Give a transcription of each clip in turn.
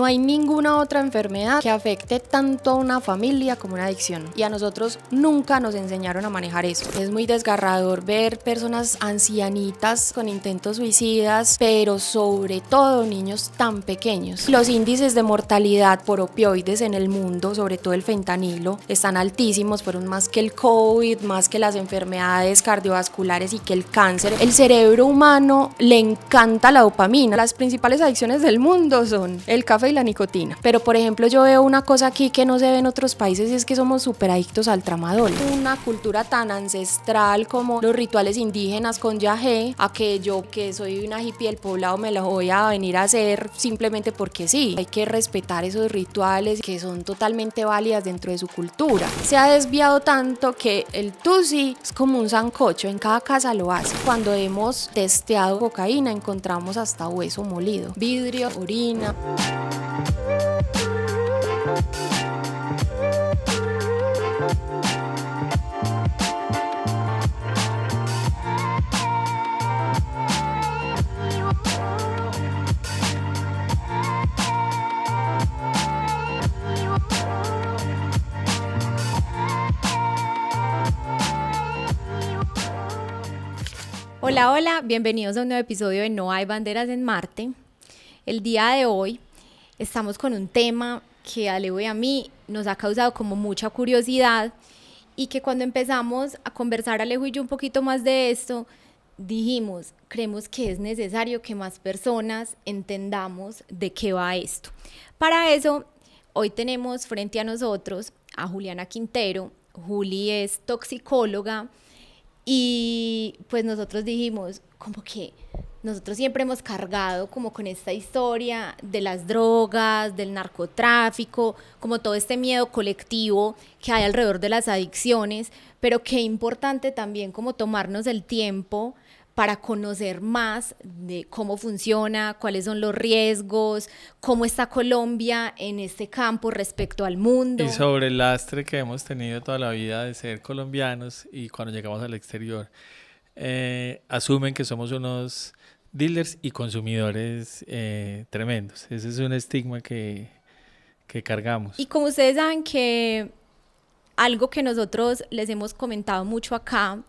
No hay ninguna otra enfermedad que afecte tanto a una familia como una adicción. Y a nosotros nunca nos enseñaron a manejar eso. Es muy desgarrador ver personas ancianitas con intentos suicidas, pero sobre todo niños tan pequeños. Los índices de mortalidad por opioides en el mundo, sobre todo el fentanilo, están altísimos, fueron más que el COVID, más que las enfermedades cardiovasculares y que el cáncer. El cerebro humano le encanta la dopamina. Las principales adicciones del mundo son el café y la nicotina. Pero por ejemplo yo veo una cosa aquí que no se ve en otros países y es que somos súper adictos al tramadol. Una cultura tan ancestral como los rituales indígenas con yagé, a que yo que soy una hippie del poblado me lo voy a venir a hacer simplemente porque sí. Hay que respetar esos rituales que son totalmente válidas dentro de su cultura. Se ha desviado tanto que el tusi es como un sancocho, en cada casa lo hace. Cuando hemos testeado cocaína encontramos hasta hueso molido, vidrio, orina. Hola, hola, bienvenidos a un nuevo episodio de No hay banderas en Marte. El día de hoy estamos con un tema que a Leo y a mí nos ha causado como mucha curiosidad y que cuando empezamos a conversar Alejo y yo un poquito más de esto, dijimos, creemos que es necesario que más personas entendamos de qué va esto. Para eso, hoy tenemos frente a nosotros a Juliana Quintero. Juli es toxicóloga. Y pues nosotros dijimos, como que nosotros siempre hemos cargado como con esta historia de las drogas, del narcotráfico, como todo este miedo colectivo que hay alrededor de las adicciones, pero qué importante también como tomarnos el tiempo para conocer más de cómo funciona, cuáles son los riesgos, cómo está Colombia en este campo respecto al mundo. Y sobre el lastre que hemos tenido toda la vida de ser colombianos y cuando llegamos al exterior, asumen que somos unos dealers y consumidores tremendos. Ese es un estigma que cargamos. Y como ustedes saben que algo que nosotros les hemos comentado mucho acá,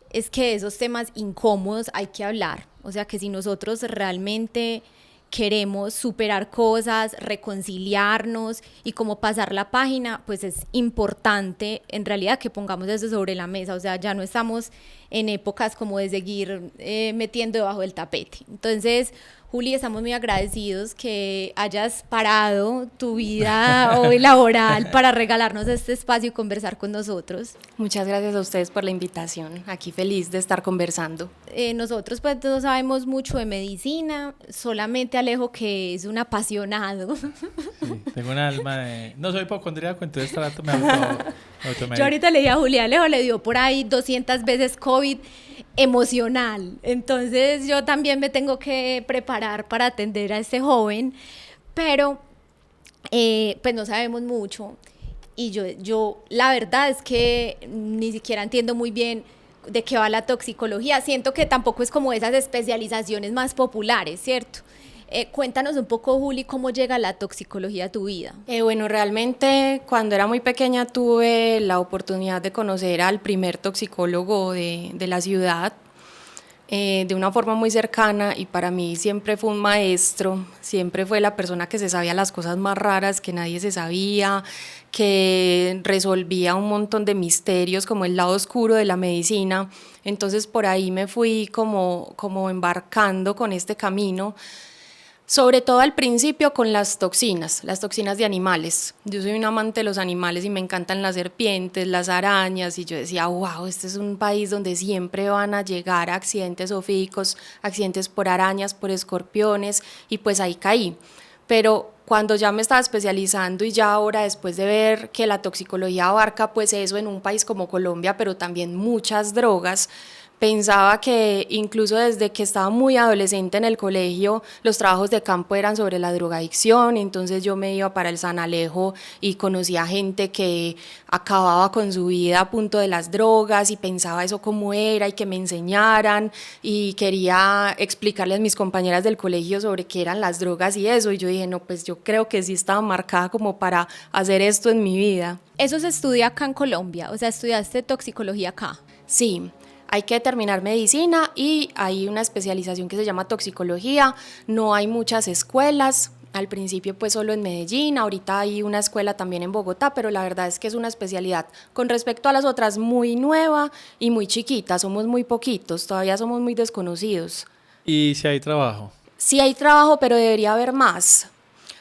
es que de esos temas incómodos hay que hablar. O sea, que si nosotros realmente queremos superar cosas, reconciliarnos y como pasar la página, pues es importante en realidad que pongamos eso sobre la mesa. O sea, ya no estamos en épocas como de seguir metiendo debajo del tapete. Entonces, Juli, estamos muy agradecidos que hayas parado tu vida hoy laboral para regalarnos este espacio y conversar con nosotros. Muchas gracias a ustedes por la invitación. Aquí feliz de estar conversando. Nosotros pues no sabemos mucho de medicina, solamente Alejo que es un apasionado. Sí, tengo un alma de... No soy hipocondríaco, entonces trato me automedico. Yo ahorita le dije a Julián, Alejo le dio por ahí 200 veces COVID emocional, entonces yo también me tengo que preparar para atender a este joven, pero pues no sabemos mucho y yo la verdad es que ni siquiera entiendo muy bien de qué va la toxicología. Siento que tampoco es como esas especializaciones más populares, ¿cierto? Cuéntanos un poco, Juli, cómo llega la toxicología a tu vida. Bueno, realmente cuando era muy pequeña tuve la oportunidad de conocer al primer toxicólogo de la ciudad de una forma muy cercana y para mí siempre fue un maestro, siempre fue la persona que se sabía las cosas más raras que nadie se sabía, que resolvía un montón de misterios como el lado oscuro de la medicina. Entonces por ahí me fui como embarcando con este camino. Sobre todo al principio con las toxinas de animales. Yo soy un amante de los animales y me encantan las serpientes, las arañas, y yo decía, wow, este es un país donde siempre van a llegar accidentes zoofídicos, accidentes por arañas, por escorpiones, y pues ahí caí. Pero cuando ya me estaba especializando y ya ahora después de ver que la toxicología abarca pues eso en un país como Colombia, pero también muchas drogas, Pensaba que incluso desde que estaba muy adolescente en el colegio, los trabajos de campo eran sobre la drogadicción, entonces yo me iba para el San Alejo y conocía gente que acababa con su vida a punto de las drogas y pensaba eso cómo era y que me enseñaran y quería explicarles a mis compañeras del colegio sobre qué eran las drogas y eso, y yo dije, no, pues yo creo que sí estaba marcada como para hacer esto en mi vida. ¿Eso se estudia acá en Colombia? O sea, ¿estudiaste toxicología acá? Sí. Hay que terminar medicina y hay una especialización que se llama toxicología. No hay muchas escuelas. Al principio pues solo en Medellín, ahorita hay una escuela también en Bogotá, pero la verdad es que es una especialidad con respecto a las otras muy nueva y muy chiquita. Somos muy poquitos, todavía somos muy desconocidos. ¿Y si hay trabajo? Sí hay trabajo, pero debería haber más.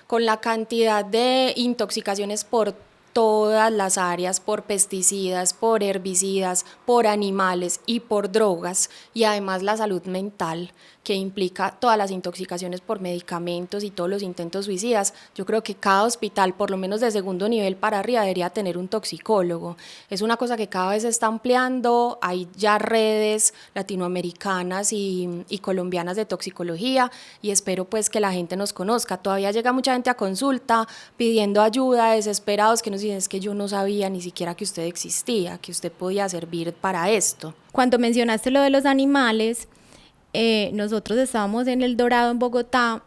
Con la cantidad de intoxicaciones por todas las áreas, por pesticidas, por herbicidas, por animales y por drogas, y además la salud mental que implica todas las intoxicaciones por medicamentos y todos los intentos suicidas. Yo creo que cada hospital, por lo menos de segundo nivel para arriba, debería tener un toxicólogo. Es una cosa que cada vez se está ampliando, hay ya redes latinoamericanas y colombianas de toxicología, y espero pues que la gente nos conozca. Todavía llega mucha gente a consulta pidiendo ayuda, desesperados, que nos dicen, es que yo no sabía ni siquiera que usted existía, que usted podía servir para esto. Cuando mencionaste lo de los animales, nosotros estábamos en El Dorado, en Bogotá,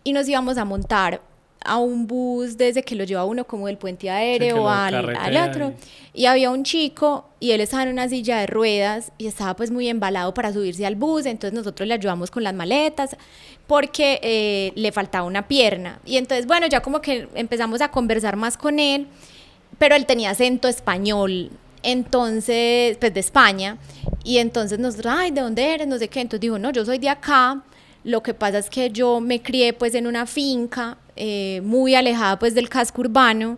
y nos íbamos a montar a un bus desde que lo lleva uno como del puente aéreo al otro, y había un chico y él estaba en una silla de ruedas y estaba pues muy embalado para subirse al bus, entonces nosotros le ayudamos con las maletas porque le faltaba una pierna, y entonces bueno, ya como que empezamos a conversar más con él, pero él tenía acento español, entonces, pues de España, y entonces nosotros, ay, ¿de dónde eres? No sé qué, entonces dijo, no, yo soy de acá, lo que pasa es que yo me crié pues en una finca muy alejada pues del casco urbano,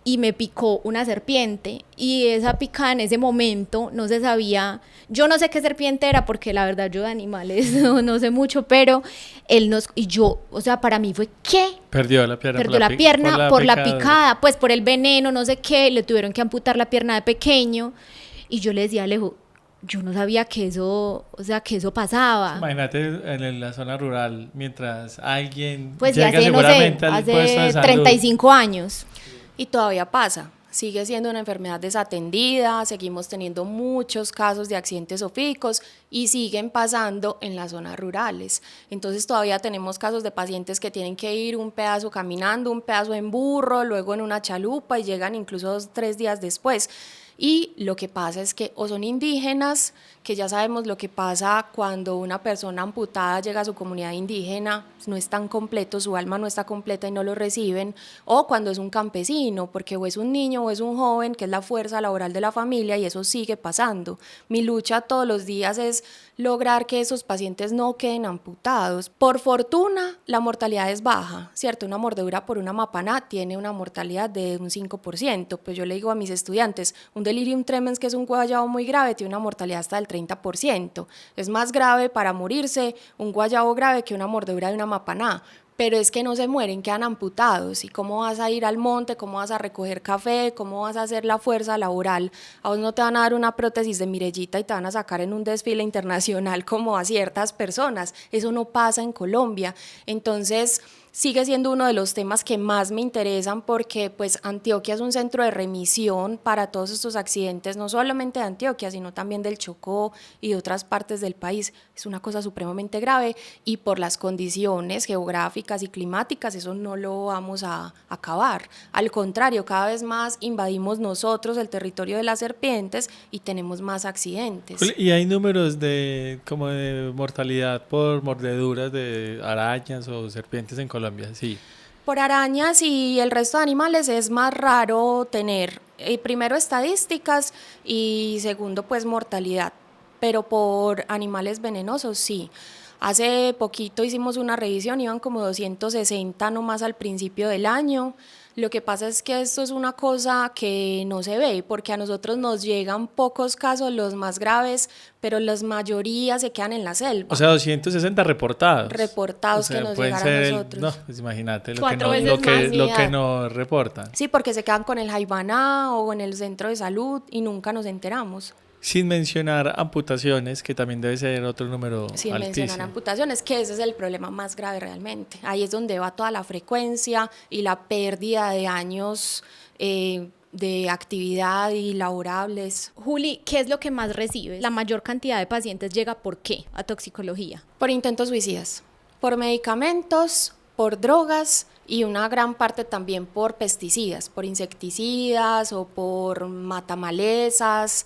y me picó una serpiente, y esa picada en ese momento no se sabía, yo no sé qué serpiente era porque la verdad yo de animales no sé mucho, pero él y yo, o sea, para mí fue ¿qué? Perdió la pierna, por la picada, pues por el veneno, no sé qué, le tuvieron que amputar la pierna de pequeño, y yo le decía a Alejo, yo no sabía que eso, o sea, que eso pasaba. Imagínate en la zona rural, mientras alguien pues llega hace, seguramente no sé, al puesto de hace salud. 35 años. Y todavía pasa, sigue siendo una enfermedad desatendida, seguimos teniendo muchos casos de accidentes ofídicos y siguen pasando en las zonas rurales. Entonces todavía tenemos casos de pacientes que tienen que ir un pedazo caminando, un pedazo en burro, luego en una chalupa y llegan incluso 2 o 3 días después. Y lo que pasa es que o son indígenas, que ya sabemos lo que pasa cuando una persona amputada llega a su comunidad indígena, no es tan completo, su alma no está completa y no lo reciben, o cuando es un campesino, porque o es un niño o es un joven, que es la fuerza laboral de la familia, y eso sigue pasando. Mi lucha todos los días es lograr que esos pacientes no queden amputados. Por fortuna, la mortalidad es baja, ¿cierto? Una mordedura por una mapaná tiene una mortalidad de un 5%, pues yo le digo a mis estudiantes, un delirium tremens, que es un guayabo muy grave, tiene una mortalidad hasta del 30%. Es más grave para morirse un guayabo grave que una mordedura de una mapaná. Pero es que no se mueren, quedan amputados. ¿Y cómo vas a ir al monte? ¿Cómo vas a recoger café? ¿Cómo vas a hacer la fuerza laboral? A vos no te van a dar una prótesis de Mirellita y te van a sacar en un desfile internacional como a ciertas personas. Eso no pasa en Colombia. Entonces sigue siendo uno de los temas que más me interesan, porque pues Antioquia es un centro de remisión para todos estos accidentes, no solamente de Antioquia, sino también del Chocó y de otras partes del país. Es una cosa supremamente grave, y por las condiciones geográficas y climáticas eso no lo vamos a acabar. Al contrario, cada vez más invadimos nosotros el territorio de las serpientes y tenemos más accidentes. ¿Y hay números de como de mortalidad por mordeduras de arañas o serpientes en Colombia? Sí. Por arañas y el resto de animales es más raro tener, primero estadísticas y segundo pues mortalidad, pero por animales venenosos sí. Hace poquito hicimos una revisión, iban como 260 nomás al principio del año. Lo que pasa es que esto es una cosa que no se ve, porque a nosotros nos llegan pocos casos, los más graves, pero la mayoría se quedan en la selva. O sea, 260 reportados. Reportados, o sea, que nos llegan a nosotros. No, pues imagínate lo que nos reportan. Sí, porque se quedan con el Jaibaná o en el centro de salud y nunca nos enteramos. Sin mencionar amputaciones, que también debe ser otro número Sin altísimo. mencionar amputaciones, que ese es el problema más grave realmente. Ahí es donde va toda la frecuencia y la pérdida de años de actividad y laborables. Juli, ¿qué es lo que más recibes? La mayor cantidad de pacientes llega ¿por qué? A toxicología. Por intentos suicidas, por medicamentos, por drogas y una gran parte también por pesticidas, por insecticidas o por matamalezas,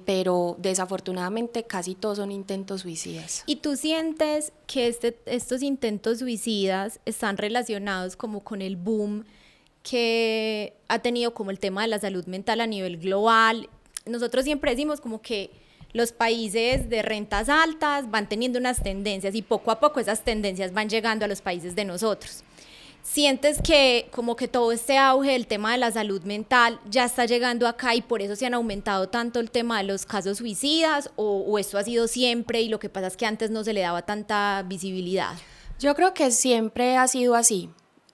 pero desafortunadamente casi todos son intentos suicidas. ¿Y tú sientes que estos intentos suicidas están relacionados como con el boom que ha tenido como el tema de la salud mental a nivel global? Nosotros siempre decimos como que los países de rentas altas van teniendo unas tendencias y poco a poco esas tendencias van llegando a los países de nosotros. ¿Sientes que como que todo este auge del tema de la salud mental ya está llegando acá y por eso se han aumentado tanto el tema de los casos suicidas o esto ha sido siempre y lo que pasa es que antes no se le daba tanta visibilidad? Yo creo que siempre ha sido así.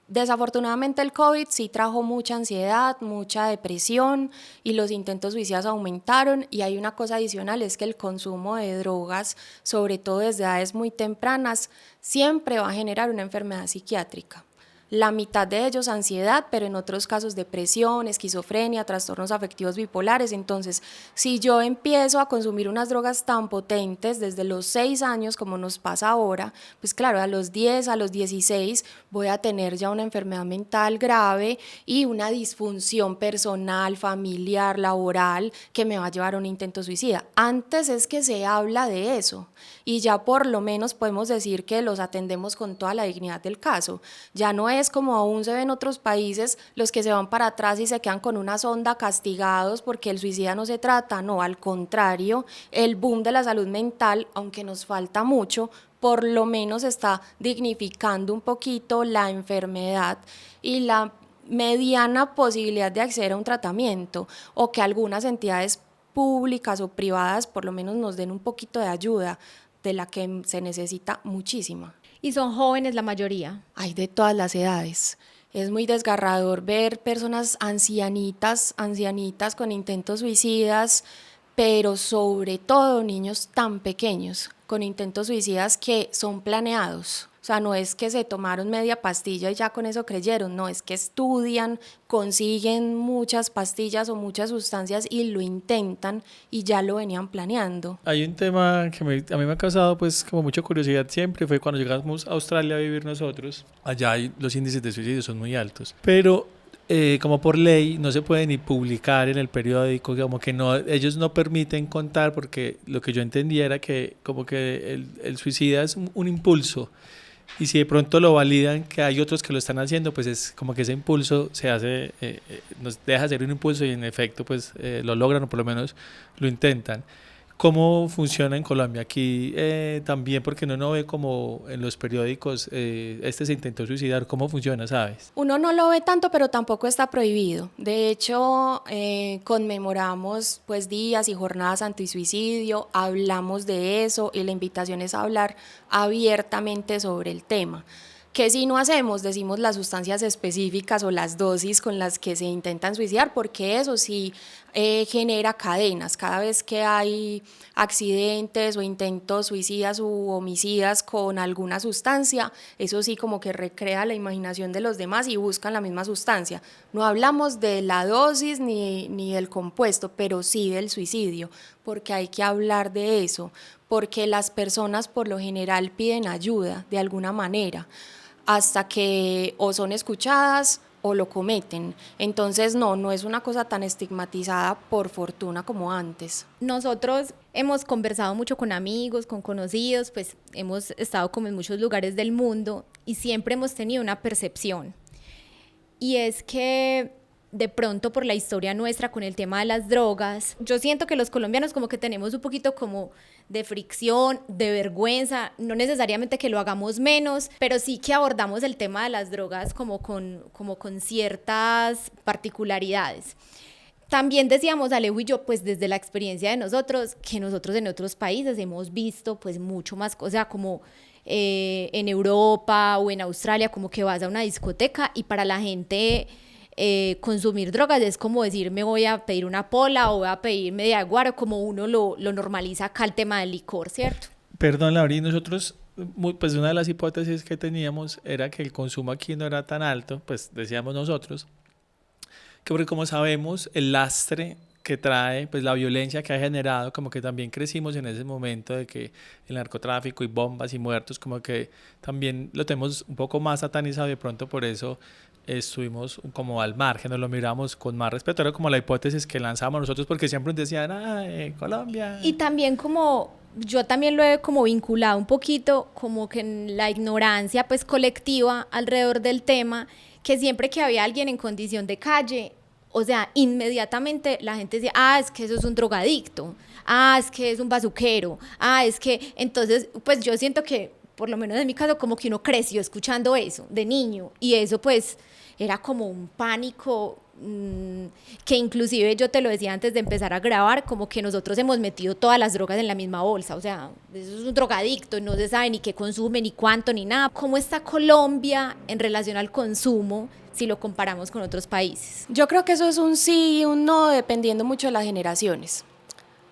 Desafortunadamente el COVID sí trajo mucha ansiedad, mucha depresión y los intentos suicidas aumentaron, y hay una cosa adicional, es que el consumo de drogas, sobre todo desde edades muy tempranas, siempre va a generar una enfermedad psiquiátrica. La mitad de ellos ansiedad, pero en otros casos depresión, esquizofrenia, trastornos afectivos bipolares. Entonces, si yo empiezo a consumir unas drogas tan potentes desde los 6 años, como nos pasa ahora, pues claro, a los 10, a los 16 voy a tener ya una enfermedad mental grave y una disfunción personal, familiar, laboral, que me va a llevar a un intento suicida. Antes es que se habla de eso y ya por lo menos podemos decir que los atendemos con toda la dignidad del caso. Ya no es como aún se ve en otros países, los que se van para atrás y se quedan con una sonda castigados porque el suicida no se trata. No, al contrario, el boom de la salud mental, aunque nos falta mucho, por lo menos está dignificando un poquito la enfermedad y la mediana posibilidad de acceder a un tratamiento, o que algunas entidades públicas o privadas por lo menos nos den un poquito de ayuda, de la que se necesita muchísima. Y son jóvenes la mayoría. Hay de todas las edades. Es muy desgarrador ver personas ancianitas con intentos suicidas, pero sobre todo niños tan pequeños con intentos suicidas que son planeados. O sea, no es que se tomaron media pastilla y ya con eso creyeron, no, es que estudian, consiguen muchas pastillas o muchas sustancias y lo intentan y ya lo venían planeando. Hay un tema que a mí me ha causado pues como mucha curiosidad siempre, fue cuando llegamos a Australia a vivir nosotros. Allá los índices de suicidio son muy altos, pero como por ley no se puede ni publicar en el periódico, como que no, ellos no permiten contar, porque lo que yo entendía era que como que el suicida es un impulso, y si de pronto lo validan que hay otros que lo están haciendo, pues es como que ese impulso se hace, nos deja ser un impulso y en efecto pues lo logran o por lo menos lo intentan. ¿Cómo funciona en Colombia? Aquí también, porque uno no ve como en los periódicos este se intentó suicidar. ¿Cómo funciona, sabes? Uno no lo ve tanto, pero tampoco está prohibido. De hecho, conmemoramos pues días y jornadas antisuicidio, hablamos de eso y la invitación es a hablar abiertamente sobre el tema. ¿Qué si no hacemos? Decimos las sustancias específicas o las dosis con las que se intentan suicidar, porque eso sí genera cadenas. Cada vez que hay accidentes o intentos suicidas u homicidas con alguna sustancia, eso sí como que recrea la imaginación de los demás y buscan la misma sustancia. No hablamos de la dosis ni del compuesto, pero sí del suicidio, porque hay que hablar de eso, porque las personas por lo general piden ayuda de alguna manera, hasta que o son escuchadas o lo cometen. Entonces no es una cosa tan estigmatizada por fortuna como antes. Nosotros hemos conversado mucho con amigos, con conocidos, pues hemos estado como en muchos lugares del mundo y siempre hemos tenido una percepción, y es que de pronto por la historia nuestra con el tema de las drogas, yo siento que los colombianos como que tenemos un poquito como de fricción, de vergüenza, no necesariamente que lo hagamos menos, pero sí que abordamos el tema de las drogas como con ciertas particularidades. También decíamos Alejo y yo, pues desde la experiencia de nosotros, que nosotros en otros países hemos visto pues mucho más cosas como en Europa o en Australia, como que vas a una discoteca y para la gente consumir drogas es como decir me voy a pedir una pola o voy a pedir media de guaro, como uno lo normaliza acá el tema del licor, ¿cierto? Perdón, Lauri, nosotros, pues una de las hipótesis que teníamos era que el consumo aquí no era tan alto, pues decíamos nosotros, que porque como sabemos el lastre que trae, pues la violencia que ha generado, como que también crecimos en ese momento de que el narcotráfico y bombas y muertos, como que también lo tenemos un poco más satanizado y de pronto por eso estuvimos como al margen, nos lo miramos con más respeto, era como la hipótesis que lanzamos nosotros porque siempre nos decían, Colombia. Y también como, yo también lo he como vinculado un poquito como que en la ignorancia pues colectiva alrededor del tema, que siempre que había alguien en condición de calle, o sea, inmediatamente la gente decía, es que eso es un drogadicto, es que es un bazuquero, es que, entonces, pues yo siento que, por lo menos en mi caso, como que uno creció escuchando eso de niño, y eso pues era como un pánico que inclusive yo te lo decía antes de empezar a grabar, como que nosotros hemos metido todas las drogas en la misma bolsa, o sea, eso es un drogadicto, no se sabe ni qué consume, ni cuánto, ni nada. ¿Cómo está Colombia en relación al consumo si lo comparamos con otros países? Yo creo que eso es un sí y un no, dependiendo mucho de las generaciones.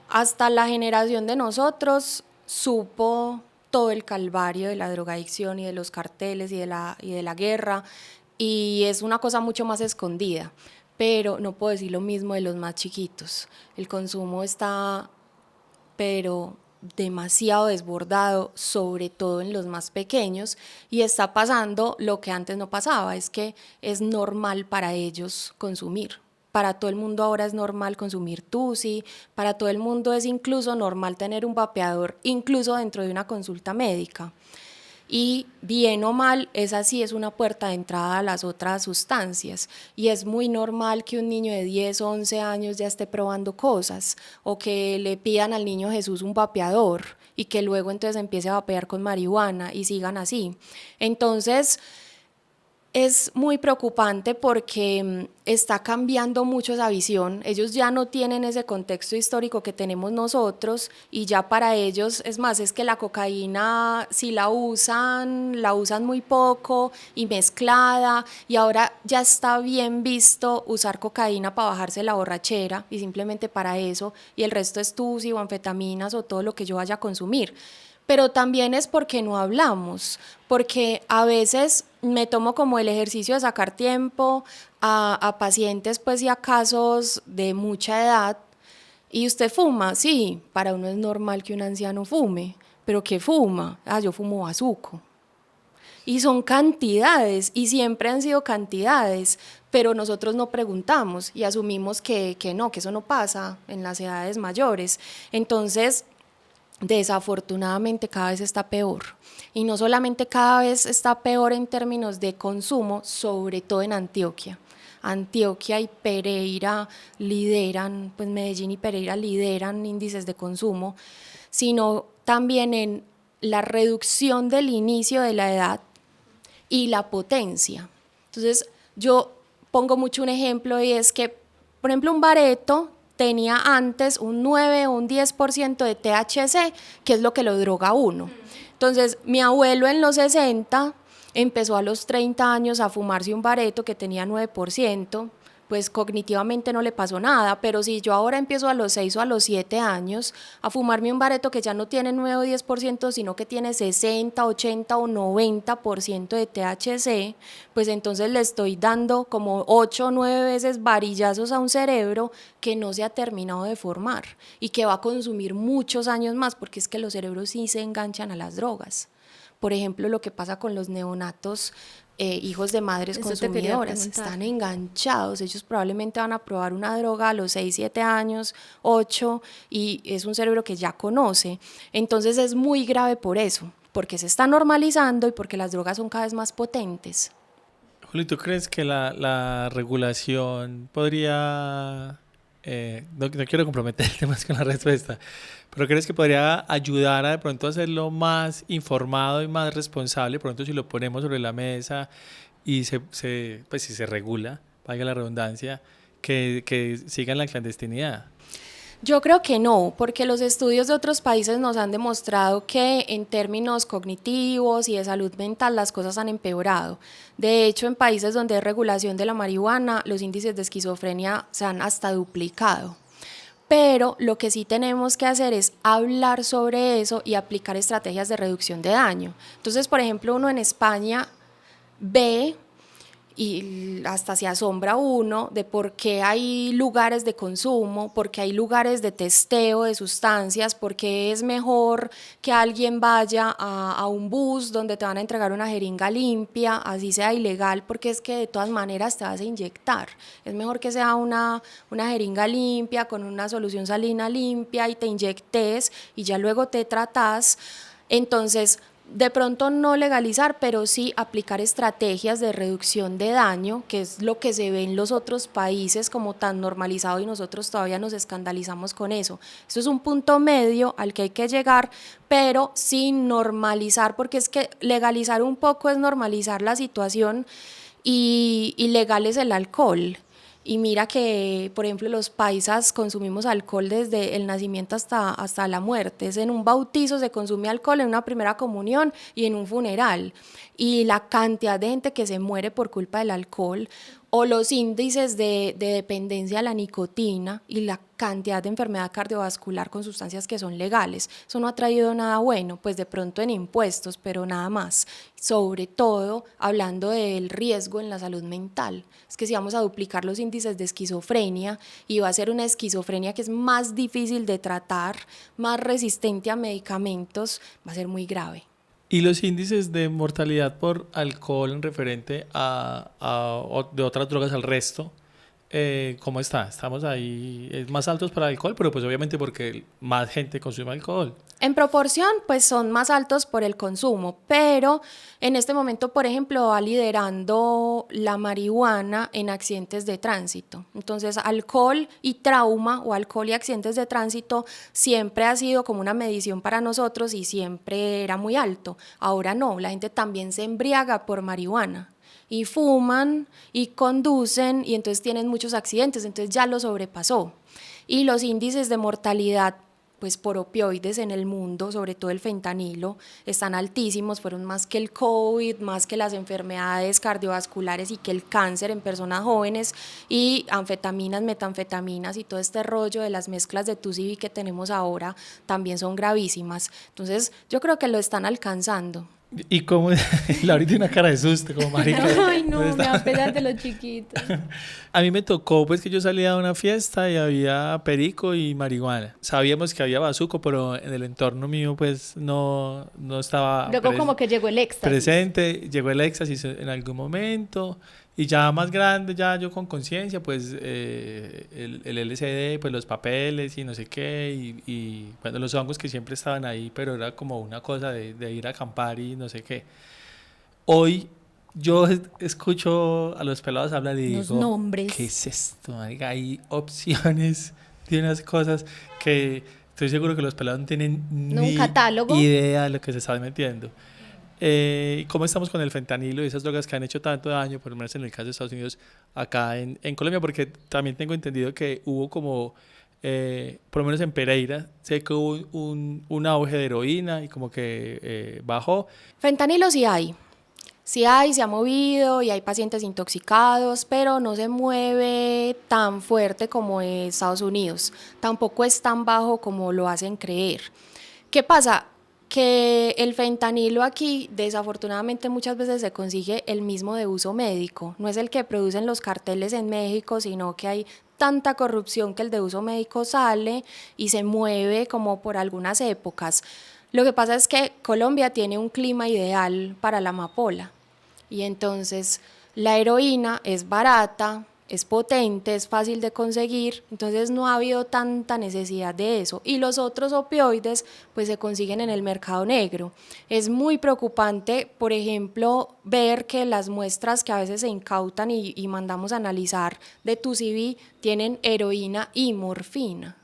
Hasta la generación de nosotros supo todo el calvario de la drogadicción y de los carteles y de la guerra, y es una cosa mucho más escondida, pero no puedo decir lo mismo de los más chiquitos. El consumo está, pero demasiado desbordado, sobre todo en los más pequeños, y está pasando lo que antes no pasaba, es que es normal para ellos consumir. Para todo el mundo ahora es normal consumir tusi, para todo el mundo es incluso normal tener un vapeador, incluso dentro de una consulta médica. Y bien o mal, esa sí es una puerta de entrada a las otras sustancias, y es muy normal que un niño de 10 o 11 años ya esté probando cosas, o que le pidan al niño Jesús un vapeador y que luego entonces empiece a vapear con marihuana y sigan así. Entonces es muy preocupante porque está cambiando mucho esa visión. Ellos ya no tienen ese contexto histórico que tenemos nosotros, y ya para ellos, es más, es que la cocaína, si la usan muy poco y mezclada, y ahora ya está bien visto usar cocaína para bajarse la borrachera y simplemente para eso, y el resto es tusi o anfetaminas o todo lo que yo vaya a consumir. Pero también es porque no hablamos, porque a veces me tomo como el ejercicio de sacar tiempo a pacientes pues y a casos de mucha edad. ¿Y usted fuma? Sí, para uno es normal que un anciano fume, pero ¿qué fuma? Yo fumo bazuco. Y son cantidades, y siempre han sido cantidades, pero nosotros no preguntamos y asumimos que no, que eso no pasa en las edades mayores. Entonces, desafortunadamente cada vez está peor, y no solamente cada vez está peor en términos de consumo, sobre todo en Antioquia. Antioquia y Pereira lideran, pues Medellín y Pereira lideran índices de consumo, sino también en la reducción del inicio de la edad y la potencia. Entonces yo pongo mucho un ejemplo, y es que, por ejemplo, un bareto tenía antes un 9 o un 10% de THC, que es lo que lo droga a uno. Entonces, mi abuelo en los 60 empezó a los 30 años a fumarse un bareto que tenía 9%, pues cognitivamente no le pasó nada, pero si yo ahora empiezo a los 6 o a los 7 años a fumarme un bareto que ya no tiene 9 o 10%, sino que tiene 60, 80 o 90% de THC, pues entonces le estoy dando como 8 o 9 veces varillazos a un cerebro que no se ha terminado de formar y que va a consumir muchos años más, porque es que los cerebros sí se enganchan a las drogas. Por ejemplo, lo que pasa con los neonatos, hijos de madres consumidoras, están enganchados. Ellos probablemente van a probar una droga a los 6, 7 años, 8, y es un cerebro que ya conoce. Entonces es muy grave por eso, porque se está normalizando y porque las drogas son cada vez más potentes. Juli, ¿tú crees que la regulación podría, no quiero comprometerte más con la respuesta, pero crees que podría ayudar a de pronto a hacerlo más informado y más responsable? De pronto si lo ponemos sobre la mesa y pues si se regula, valga la redundancia, que sigan la clandestinidad. Yo creo que no, porque los estudios de otros países nos han demostrado que en términos cognitivos y de salud mental las cosas han empeorado. De hecho, en países donde hay regulación de la marihuana, los índices de esquizofrenia se han hasta duplicado. Pero lo que sí tenemos que hacer es hablar sobre eso y aplicar estrategias de reducción de daño. Entonces, por ejemplo, uno en España ve y hasta se asombra uno de por qué hay lugares de consumo, por qué hay lugares de testeo de sustancias, por qué es mejor que alguien vaya a un bus donde te van a entregar una jeringa limpia, así sea ilegal, porque es que de todas maneras te vas a inyectar. Es mejor que sea una jeringa limpia con una solución salina limpia y te inyectes y ya luego te tratas. Entonces, de pronto no legalizar, pero sí aplicar estrategias de reducción de daño, que es lo que se ve en los otros países como tan normalizado y nosotros todavía nos escandalizamos con eso. Eso es un punto medio al que hay que llegar, pero sin normalizar, porque es que legalizar un poco es normalizar la situación y ilegal es el alcohol. Y mira que, por ejemplo, los paisas consumimos alcohol desde el nacimiento hasta la muerte. Es en un bautizo se consume alcohol, en una primera comunión y en un funeral. Y la cantidad de gente que se muere por culpa del alcohol, o los índices de dependencia a la nicotina y la cantidad de enfermedad cardiovascular con sustancias que son legales. Eso no ha traído nada bueno, pues de pronto en impuestos, pero nada más. Sobre todo hablando del riesgo en la salud mental. Es que si vamos a duplicar los índices de esquizofrenia y va a ser una esquizofrenia que es más difícil de tratar, más resistente a medicamentos, va a ser muy grave. ¿Y los índices de mortalidad por alcohol en referente de otras drogas al resto? ¿Cómo está? Estamos ahí, es más altos para el alcohol, pero pues obviamente porque más gente consume alcohol. En proporción, pues son más altos por el consumo, pero en este momento, por ejemplo, va liderando la marihuana en accidentes de tránsito. Entonces, alcohol y trauma o alcohol y accidentes de tránsito siempre ha sido como una medición para nosotros y siempre era muy alto. Ahora no, la gente también se embriaga por marihuana y fuman y conducen y entonces tienen muchos accidentes, entonces ya lo sobrepasó. Y los índices de mortalidad pues por opioides en el mundo, sobre todo el fentanilo, están altísimos, fueron más que el COVID, más que las enfermedades cardiovasculares y que el cáncer en personas jóvenes, y anfetaminas, metanfetaminas y todo este rollo de las mezclas de TUSIB que tenemos ahora también son gravísimas. Entonces yo creo que lo están alcanzando. ¿Y cómo? Laura tiene una cara de susto, como marica. Ay, no, me da pena de los chiquitos. A mí me tocó, pues, que yo salía a una fiesta y había perico y marihuana. Sabíamos que había bazuco, pero en el entorno mío, pues, no estaba Luego como que llegó el éxtasis. presente. Llegó el éxtasis en algún momento. Y ya más grande, ya yo con conciencia, pues, el LSD, pues, los papeles y no sé qué. Y bueno, los hongos que siempre estaban ahí, pero era como una cosa de ir a acampar y no sé qué. Hoy yo escucho a los pelados hablar y Los digo, nombres. ¿qué es esto, marica? Hay opciones de unas cosas que estoy seguro que los pelados no tienen ¿No, un ni catálogo? idea de lo que se está metiendo. ¿Cómo estamos con el fentanilo y esas drogas que han hecho tanto daño, por lo menos en el caso de Estados Unidos, acá en Colombia? Porque también tengo entendido que hubo como, por lo menos en Pereira, sé que hubo un auge de heroína y como que bajó. Fentanilo sí hay, se ha movido y hay pacientes intoxicados, pero no se mueve tan fuerte como en Estados Unidos, tampoco es tan bajo como lo hacen creer. ¿Qué pasa? Que el fentanilo aquí desafortunadamente muchas veces se consigue el mismo de uso médico, no es el que producen los carteles en México, sino que hay tanta corrupción que el de uso médico sale y se mueve como por algunas épocas. Lo que pasa es que Colombia tiene un clima ideal para la amapola y entonces la heroína es barata, es potente, es fácil de conseguir, entonces no ha habido tanta necesidad de eso. Y los otros opioides pues se consiguen en el mercado negro. Es muy preocupante, por ejemplo, ver que las muestras que a veces se incautan y mandamos a analizar de TUSIB tienen heroína y morfina.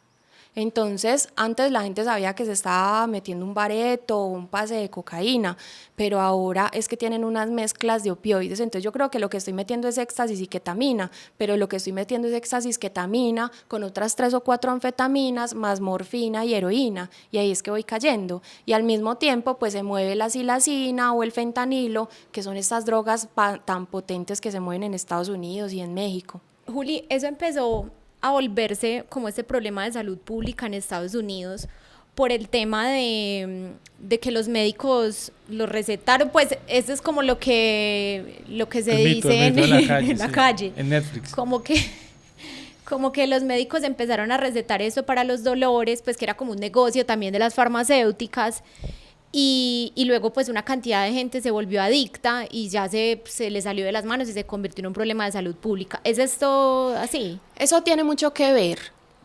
Entonces, antes la gente sabía que se estaba metiendo un bareto o un pase de cocaína, pero ahora es que tienen unas mezclas de opioides. Entonces yo creo que lo que estoy metiendo es éxtasis y ketamina, pero lo que estoy metiendo es éxtasis, ketamina, con otras 3 o 4 anfetaminas, más morfina y heroína, y ahí es que voy cayendo. Y al mismo tiempo, pues se mueve la silacina o el fentanilo, que son estas drogas tan potentes que se mueven en Estados Unidos y en México. Juli, eso empezó a volverse como este problema de salud pública en Estados Unidos por el tema de que los médicos lo recetaron, pues eso es como lo que se dice en la calle, en la calle. En Netflix. Como que los médicos empezaron a recetar eso para los dolores, pues que era como un negocio también de las farmacéuticas. Y luego pues una cantidad de gente se volvió adicta y ya se le salió de las manos y se convirtió en un problema de salud pública. ¿Es esto así? Eso tiene mucho que ver.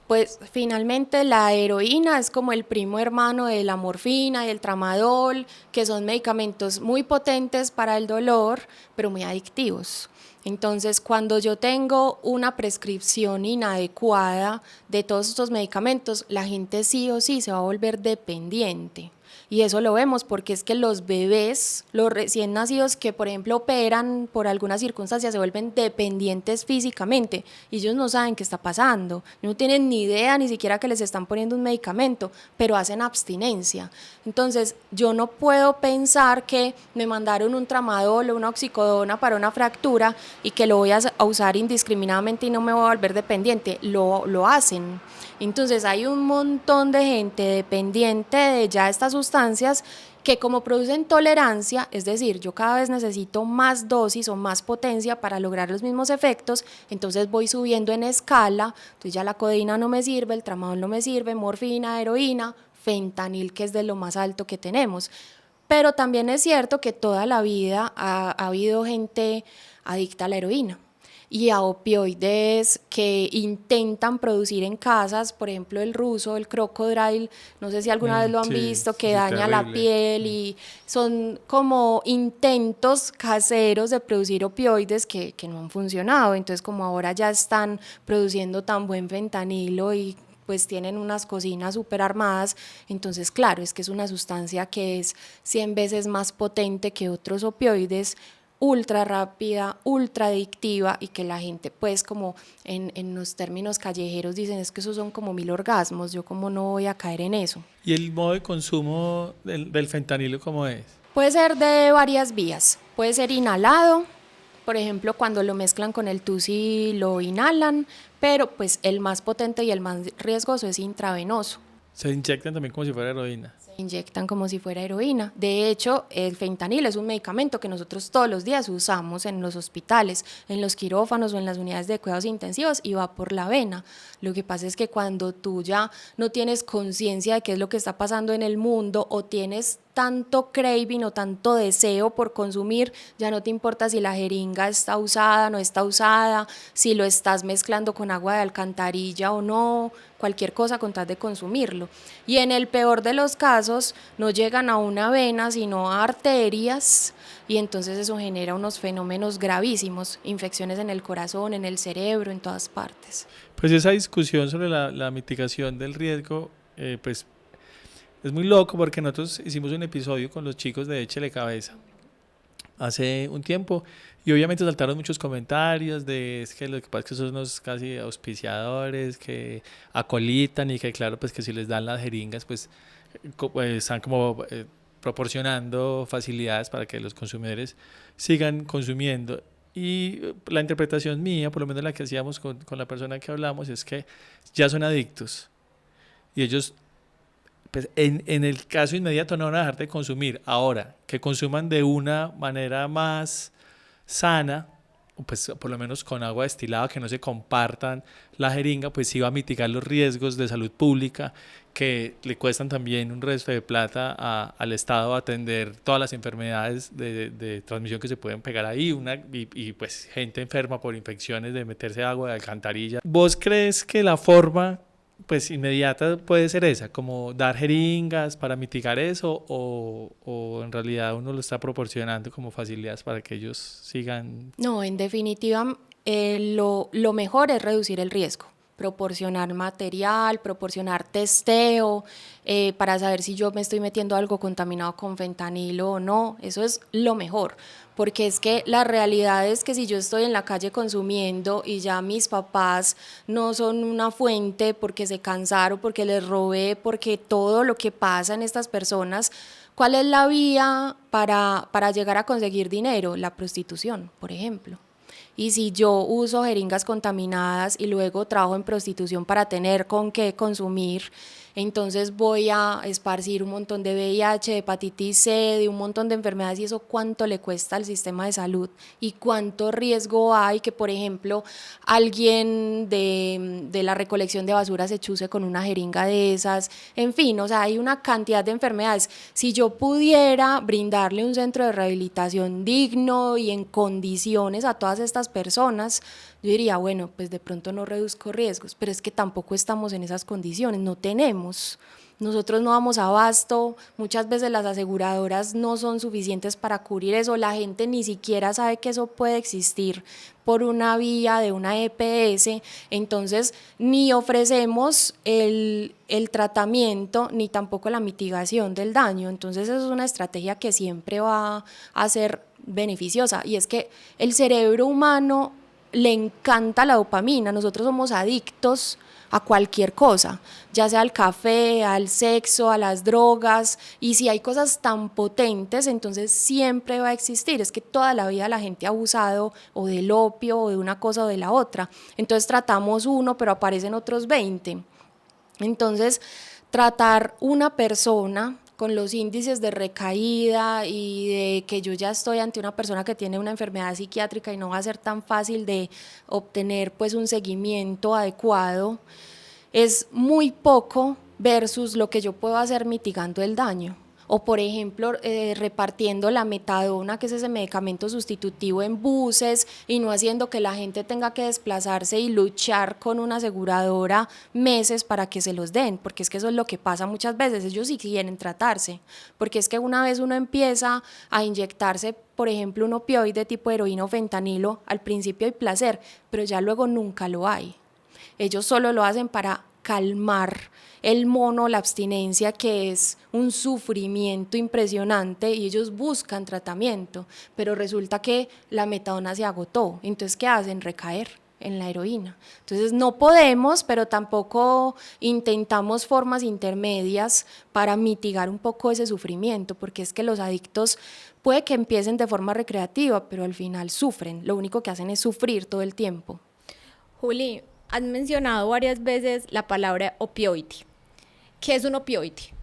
Pues finalmente la heroína es como el primo hermano de la morfina y el tramadol, que son medicamentos muy potentes para el dolor, pero muy adictivos. Entonces, cuando yo tengo una prescripción inadecuada de todos estos medicamentos, la gente sí o sí se va a volver dependiente. Y eso lo vemos porque es que los bebés, los recién nacidos que por ejemplo operan por alguna circunstancia, se vuelven dependientes físicamente y ellos no saben qué está pasando, no tienen ni idea ni siquiera que les están poniendo un medicamento, pero hacen abstinencia. Entonces yo no puedo pensar que me mandaron un tramadol o una oxicodona para una fractura y que lo voy a usar indiscriminadamente y no me voy a volver dependiente. Lo hacen. Entonces hay un montón de gente dependiente de ya estas sustancias que como producen tolerancia, es decir, yo cada vez necesito más dosis o más potencia para lograr los mismos efectos, entonces voy subiendo en escala, entonces ya la codeína no me sirve, el tramadol no me sirve, morfina, heroína, fentanil, que es de lo más alto que tenemos. Pero también es cierto que toda la vida ha habido gente adicta a la heroína y a opioides que intentan producir en casas, por ejemplo el ruso, el crocodile, no sé si alguna vez lo han visto, que daña la piel y son como intentos caseros de producir opioides que no han funcionado. Entonces como ahora ya están produciendo tan buen fentanilo y pues tienen unas cocinas súper armadas, entonces claro, es que es una sustancia que es 100 veces más potente que otros opioides, ultra rápida, ultra adictiva y que la gente pues como en los términos callejeros dicen es que esos son como 1000 orgasmos, yo como no voy a caer en eso. ¿Y el modo de consumo del fentanilo cómo es? Puede ser de varias vías, puede ser inhalado, por ejemplo cuando lo mezclan con el tusi lo inhalan, pero pues el más potente y el más riesgoso es intravenoso. Se inyectan también como si fuera heroína. Se inyectan como si fuera heroína. De hecho, el fentanil es un medicamento que nosotros todos los días usamos en los hospitales, en los quirófanos o en las unidades de cuidados intensivos y va por la vena. Lo que pasa es que cuando tú ya no tienes conciencia de qué es lo que está pasando en el mundo o tienes tanto craving o tanto deseo por consumir, ya no te importa si la jeringa está usada, no está usada, si lo estás mezclando con agua de alcantarilla o no, cualquier cosa con tal de consumirlo. Y en el peor de los casos no llegan a una vena sino a arterias y entonces eso genera unos fenómenos gravísimos, infecciones en el corazón, en el cerebro, en todas partes. Pues esa discusión sobre la mitigación del riesgo, pues es muy loco porque nosotros hicimos un episodio con los chicos de Échele Cabeza hace un tiempo y obviamente saltaron muchos comentarios de es que lo que pasa es que son unos casi auspiciadores que acolitan y que claro pues que si les dan las jeringas pues están como proporcionando facilidades para que los consumidores sigan consumiendo. Y la interpretación mía, por lo menos la que hacíamos con la persona que hablamos, es que ya son adictos y ellos pues en el caso inmediato no van a dejar de consumir. Ahora, que consuman de una manera más sana, pues por lo menos con agua destilada, que no se compartan la jeringa, pues sí va a mitigar los riesgos de salud pública que le cuestan también un resto de plata al Estado atender todas las enfermedades de transmisión que se pueden pegar ahí y pues gente enferma por infecciones de meterse agua de alcantarilla. ¿Vos crees que la forma pues inmediata puede ser esa, como dar jeringas para mitigar eso o en realidad uno lo está proporcionando como facilidades para que ellos sigan? No, en definitiva lo mejor es reducir el riesgo. proporcionar material, proporcionar testeo para saber si yo me estoy metiendo algo contaminado con fentanilo o no. Eso es lo mejor, porque es que la realidad es que si yo estoy en la calle consumiendo y ya mis papás no son una fuente porque se cansaron, porque les robé, porque todo lo que pasa en estas personas, ¿cuál es la vía para llegar a conseguir dinero? La prostitución, por ejemplo. Y si yo uso jeringas contaminadas y luego trabajo en prostitución para tener con qué consumir, entonces voy a esparcir un montón de VIH, de hepatitis C, de un montón de enfermedades, y eso cuánto le cuesta al sistema de salud y cuánto riesgo hay que, por ejemplo, alguien de la recolección de basura se chuse con una jeringa de esas. En fin, o sea, hay una cantidad de enfermedades. Si yo pudiera brindarle un centro de rehabilitación digno y en condiciones a todas estas personas, yo diría, bueno, pues de pronto no reduzco riesgos, pero es que tampoco estamos en esas condiciones, no tenemos. Nosotros no damos abasto, muchas veces las aseguradoras no son suficientes para cubrir eso, la gente ni siquiera sabe que eso puede existir por una vía de una EPS, entonces ni ofrecemos el tratamiento ni tampoco la mitigación del daño, entonces eso es una estrategia que siempre va a ser beneficiosa, y es que el cerebro humano le encanta la dopamina, nosotros somos adictos a cualquier cosa, ya sea al café, al sexo, a las drogas, y si hay cosas tan potentes, entonces siempre va a existir. Es que toda la vida la gente ha abusado o del opio o de una cosa o de la otra, entonces tratamos uno pero aparecen otros 20. Entonces tratar una persona con los índices de recaída y de que yo ya estoy ante una persona que tiene una enfermedad psiquiátrica y no va a ser tan fácil de obtener pues un seguimiento adecuado, es muy poco versus lo que yo puedo hacer mitigando el daño. O por ejemplo, repartiendo la metadona, que es ese medicamento sustitutivo, en buses y no haciendo que la gente tenga que desplazarse y luchar con una aseguradora meses para que se los den, porque es que eso es lo que pasa muchas veces, ellos sí quieren tratarse, porque es que una vez uno empieza a inyectarse, por ejemplo, un opioide tipo heroína o fentanilo, al principio hay placer, pero ya luego nunca lo hay. Ellos solo lo hacen para calmar el mono, la abstinencia, que es un sufrimiento impresionante, y ellos buscan tratamiento, pero resulta que la metadona se agotó, entonces ¿qué hacen? Recaer en la heroína. Entonces no podemos, pero tampoco intentamos formas intermedias para mitigar un poco ese sufrimiento, porque es que los adictos puede que empiecen de forma recreativa, pero al final sufren, lo único que hacen es sufrir todo el tiempo. Juli, has mencionado varias veces la palabra opioide. ¿Qué es un opioide?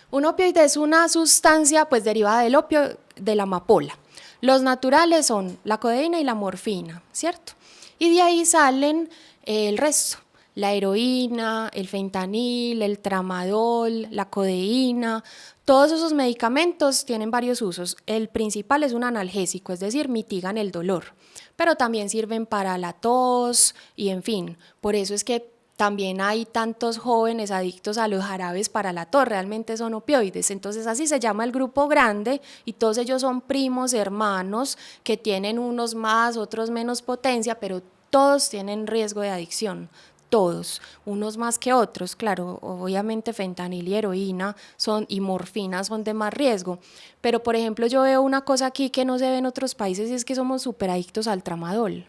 Un opioide es una sustancia pues derivada del opio, de la amapola. Los naturales son la codeína y la morfina, ¿cierto? Y de ahí salen el resto, la heroína, el fentanil, el tramadol, la codeína. Todos esos medicamentos tienen varios usos. El principal es un analgésico, es decir, mitigan el dolor, pero también sirven para la tos y en fin, por eso es que también hay tantos jóvenes adictos a los jarabes para la tos, realmente son opioides, entonces así se llama el grupo grande y todos ellos son primos, hermanos, que tienen unos más, otros menos potencia, pero todos tienen riesgo de adicción. Todos, unos más que otros, claro, obviamente fentanil y heroína y morfina son de más riesgo, pero por ejemplo yo veo una cosa aquí que no se ve en otros países y es que somos súper adictos al tramadol.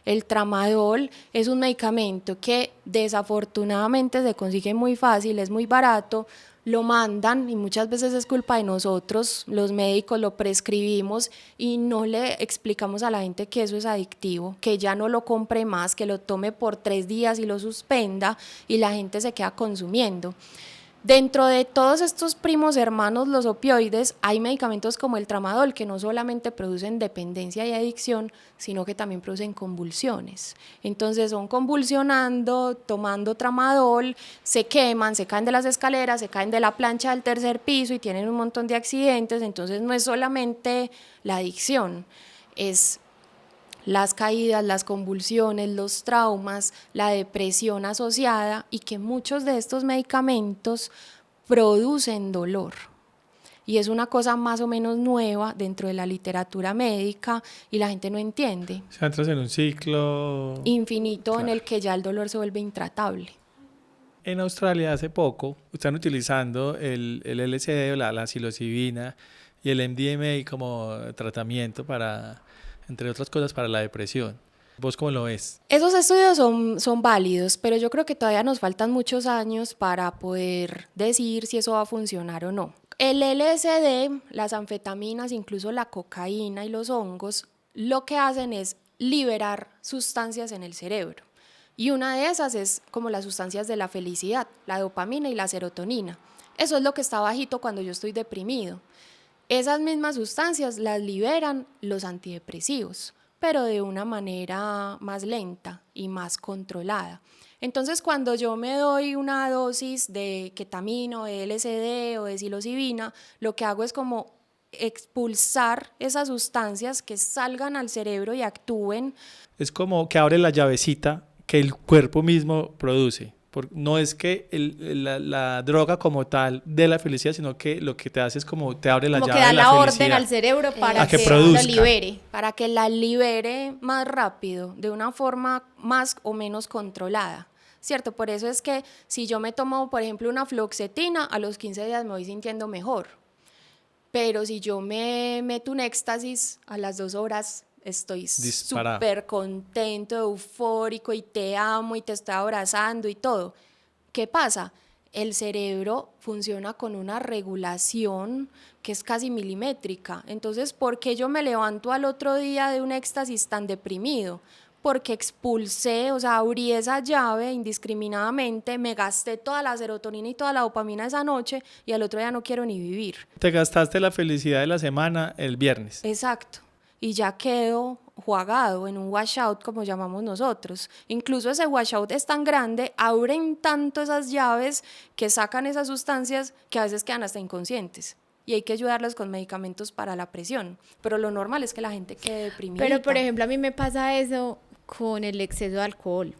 El tramadol es un medicamento que desafortunadamente se consigue muy fácil, es muy barato, lo mandan y muchas veces es culpa de nosotros, los médicos lo prescribimos y no le explicamos a la gente que eso es adictivo, que ya no lo compre más, que lo tome por 3 días y lo suspenda y la gente se queda consumiendo. Dentro de todos estos primos hermanos, los opioides, hay medicamentos como el tramadol que no solamente producen dependencia y adicción, sino que también producen convulsiones. Entonces son convulsionando, tomando tramadol, se queman, se caen de las escaleras, se caen de la plancha del 3er piso y tienen un montón de accidentes. Entonces no es solamente la adicción, es las caídas, las convulsiones, los traumas, la depresión asociada, y que muchos de estos medicamentos producen dolor. y es una cosa más o menos nueva dentro de la literatura médica y la gente no entiende. O sea, entras en un ciclo Infinito en Claro. el que ya el dolor se vuelve intratable. En Australia hace poco están utilizando el LSD o la psilocibina y el MDMA como tratamiento para, entre otras cosas, para la depresión. ¿Vos cómo lo ves? Esos estudios son válidos, pero yo creo que todavía nos faltan muchos años para poder decir si eso va a funcionar o no. El LSD, las anfetaminas, incluso la cocaína y los hongos, lo que hacen es liberar sustancias en el cerebro. Y una de esas es como las sustancias de la felicidad, la dopamina y la serotonina. Eso es lo que está bajito cuando yo estoy deprimido. Esas mismas sustancias las liberan los antidepresivos, pero de una manera más lenta y más controlada. Entonces, cuando yo me doy una dosis de ketamina o de LSD o de psilocibina, lo que hago es como expulsar esas sustancias que salgan al cerebro y actúen. Es como que abre la llavecita que el cuerpo mismo produce. No es que la droga como tal dé la felicidad, sino que lo que te hace es como te abre la Como llave que da de la la felicidad. orden al cerebro para A que que produzca. lo libere. Para que la libere más rápido, de una forma más o menos controlada, ¿cierto? Por eso es que si yo me tomo, por ejemplo, una fluoxetina, a los 15 días me voy sintiendo mejor. Pero si yo me meto un éxtasis, a las 2 horas estoy Disparado. súper contento, eufórico y te amo y te estoy abrazando y todo. ¿Qué pasa? El cerebro funciona con una regulación que es casi milimétrica. Entonces, ¿por qué yo me levanto al otro día de un éxtasis tan deprimido? Porque expulsé, o sea, abrí esa llave indiscriminadamente, me gasté toda la serotonina y toda la dopamina esa noche y al otro día no quiero ni vivir. Te gastaste la felicidad de la semana el viernes. Exacto. Y ya quedo jugado en un washout, como llamamos nosotros. Incluso ese washout es tan grande, abren tanto esas llaves que sacan esas sustancias que a veces quedan hasta inconscientes. Y hay que ayudarlas con medicamentos para la presión. Pero lo normal es que la gente quede deprimida. Pero, por ejemplo, a mí me pasa eso con el exceso de alcohol.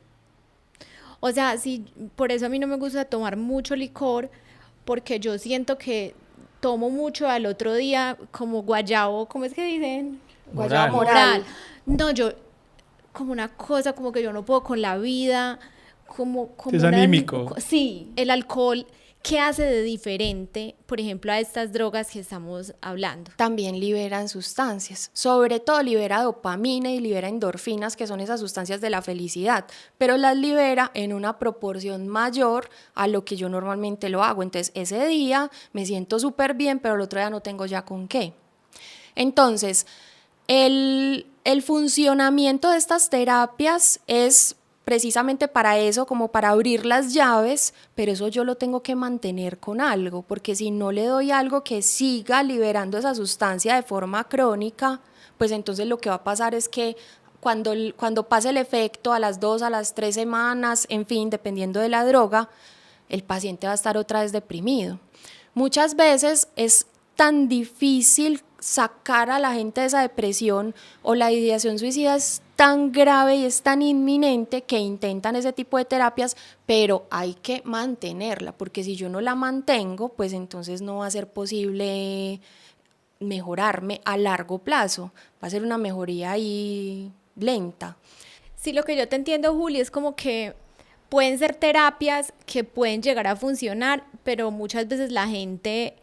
O sea, sí, por eso a mí no me gusta tomar mucho licor, porque yo siento que tomo mucho al otro día como guayabo, ¿cómo es que dicen? Moral. Moral. No, yo, como una cosa, como que yo no puedo con la vida, como Es anímico. Sí, el alcohol, ¿qué hace de diferente, por ejemplo, a estas drogas que estamos hablando? También liberan sustancias, sobre todo libera dopamina y libera endorfinas, que son esas sustancias de la felicidad, pero las libera en una proporción mayor a lo que yo normalmente lo hago. Entonces, ese día me siento súper bien, pero el otro día no tengo ya con qué. Entonces, el funcionamiento de estas terapias es precisamente para eso, como para abrir las llaves, pero eso yo lo tengo que mantener con algo, porque si no le doy algo que siga liberando esa sustancia de forma crónica, pues entonces lo que va a pasar es que cuando pase el efecto a las 2, a las 3 semanas, en fin, dependiendo de la droga, el paciente va a estar otra vez deprimido. Muchas veces es tan difícil sacar a la gente de esa depresión, o la ideación suicida es tan grave y es tan inminente que intentan ese tipo de terapias, pero hay que mantenerla, porque si yo no la mantengo, pues entonces no va a ser posible mejorarme a largo plazo, va a ser una mejoría ahí lenta. Sí, lo que yo te entiendo, Juli, es como que pueden ser terapias que pueden llegar a funcionar, pero muchas veces la gente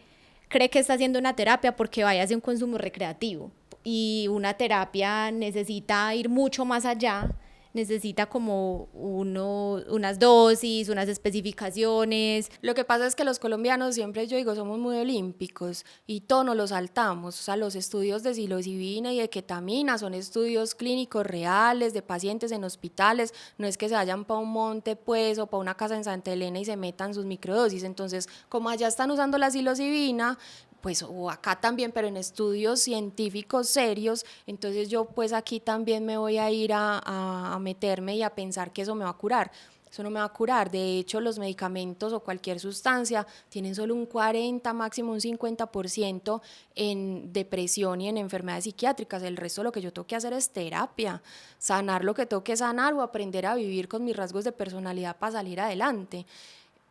cree que está haciendo una terapia porque vaya a hacer un consumo recreativo, y una terapia necesita ir mucho más allá, necesita como unas dosis, unas especificaciones. Lo que pasa es que los colombianos, siempre yo digo, somos muy olímpicos y todo nos lo saltamos. O sea, los estudios de psilocibina y de ketamina son estudios clínicos reales de pacientes en hospitales. No es que se vayan para un monte, pues, o para una casa en Santa Elena y se metan sus microdosis. Entonces, como allá están usando la psilocibina, pues, o acá también, pero en estudios científicos serios, entonces yo pues aquí también me voy a ir a meterme y a pensar que eso me va a curar. Eso no me va a curar. De hecho, los medicamentos o cualquier sustancia tienen solo un 40, máximo un 50% en depresión y en enfermedades psiquiátricas. El resto lo que yo tengo que hacer es terapia, sanar lo que tengo que sanar o aprender a vivir con mis rasgos de personalidad para salir adelante.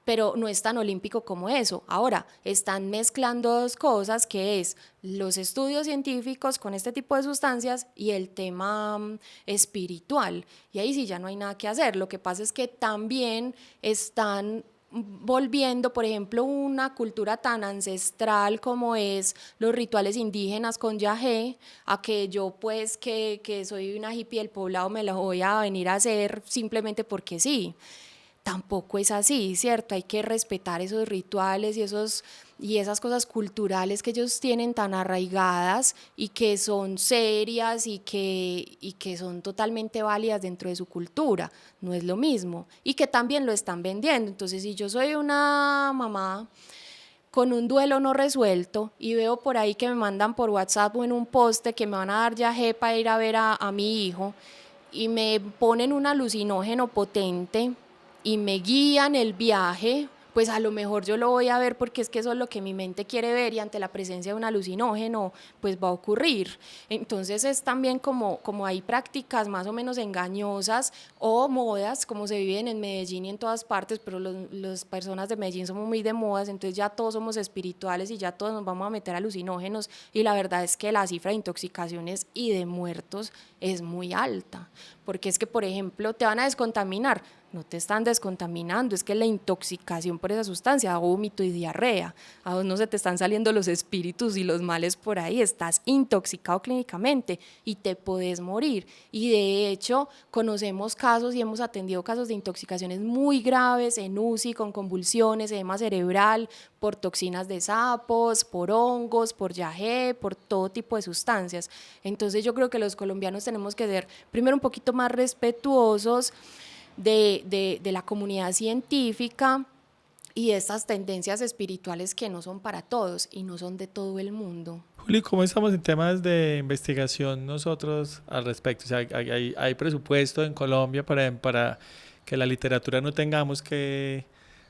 pero no es tan olímpico como eso. Ahora, están mezclando dos cosas, que es los estudios científicos con este tipo de sustancias y el tema espiritual. Y ahí sí ya no hay nada que hacer. Lo que pasa es que también están volviendo, por ejemplo, una cultura tan ancestral como es los rituales indígenas con yagé, a que yo pues que soy una hippie del poblado me la voy a venir a hacer simplemente porque sí. Tampoco es así, ¿cierto? Hay que respetar esos rituales y esas cosas culturales que ellos tienen tan arraigadas y que son serias y que son totalmente válidas dentro de su cultura. No es lo mismo. Y que también lo están vendiendo. Entonces, si yo soy una mamá con un duelo no resuelto y veo por ahí que me mandan por WhatsApp o en un poste que me van a dar yagé para ir a ver a mi hijo y me ponen un alucinógeno potente y me guían el viaje, pues a lo mejor yo lo voy a ver porque es que eso es lo que mi mente quiere ver y ante la presencia de un alucinógeno pues va a ocurrir. Entonces es también como hay prácticas más o menos engañosas o modas como se viven en Medellín y en todas partes, pero las personas de Medellín somos muy de modas, entonces ya todos somos espirituales y ya todos nos vamos a meter alucinógenos y la verdad es que la cifra de intoxicaciones y de muertos es muy alta, porque es que por ejemplo te van a descontaminar, no te están descontaminando, es que la intoxicación por esa sustancia da vómito y diarrea, a vos no se te están saliendo los espíritus y los males por ahí, estás intoxicado clínicamente y te podés morir. Y de hecho conocemos casos y hemos atendido casos de intoxicaciones muy graves en UCI con convulsiones, edema cerebral, por toxinas de sapos, por hongos, por yagé, por todo tipo de sustancias. Entonces yo creo que los colombianos tenemos que ser primero un poquito más respetuosos de la comunidad científica y de estas tendencias espirituales que no son para todos y no son de todo el mundo. Juli, ¿cómo estamos en temas de investigación nosotros al respecto? O sea, hay presupuesto en Colombia para que la literatura no tengamos que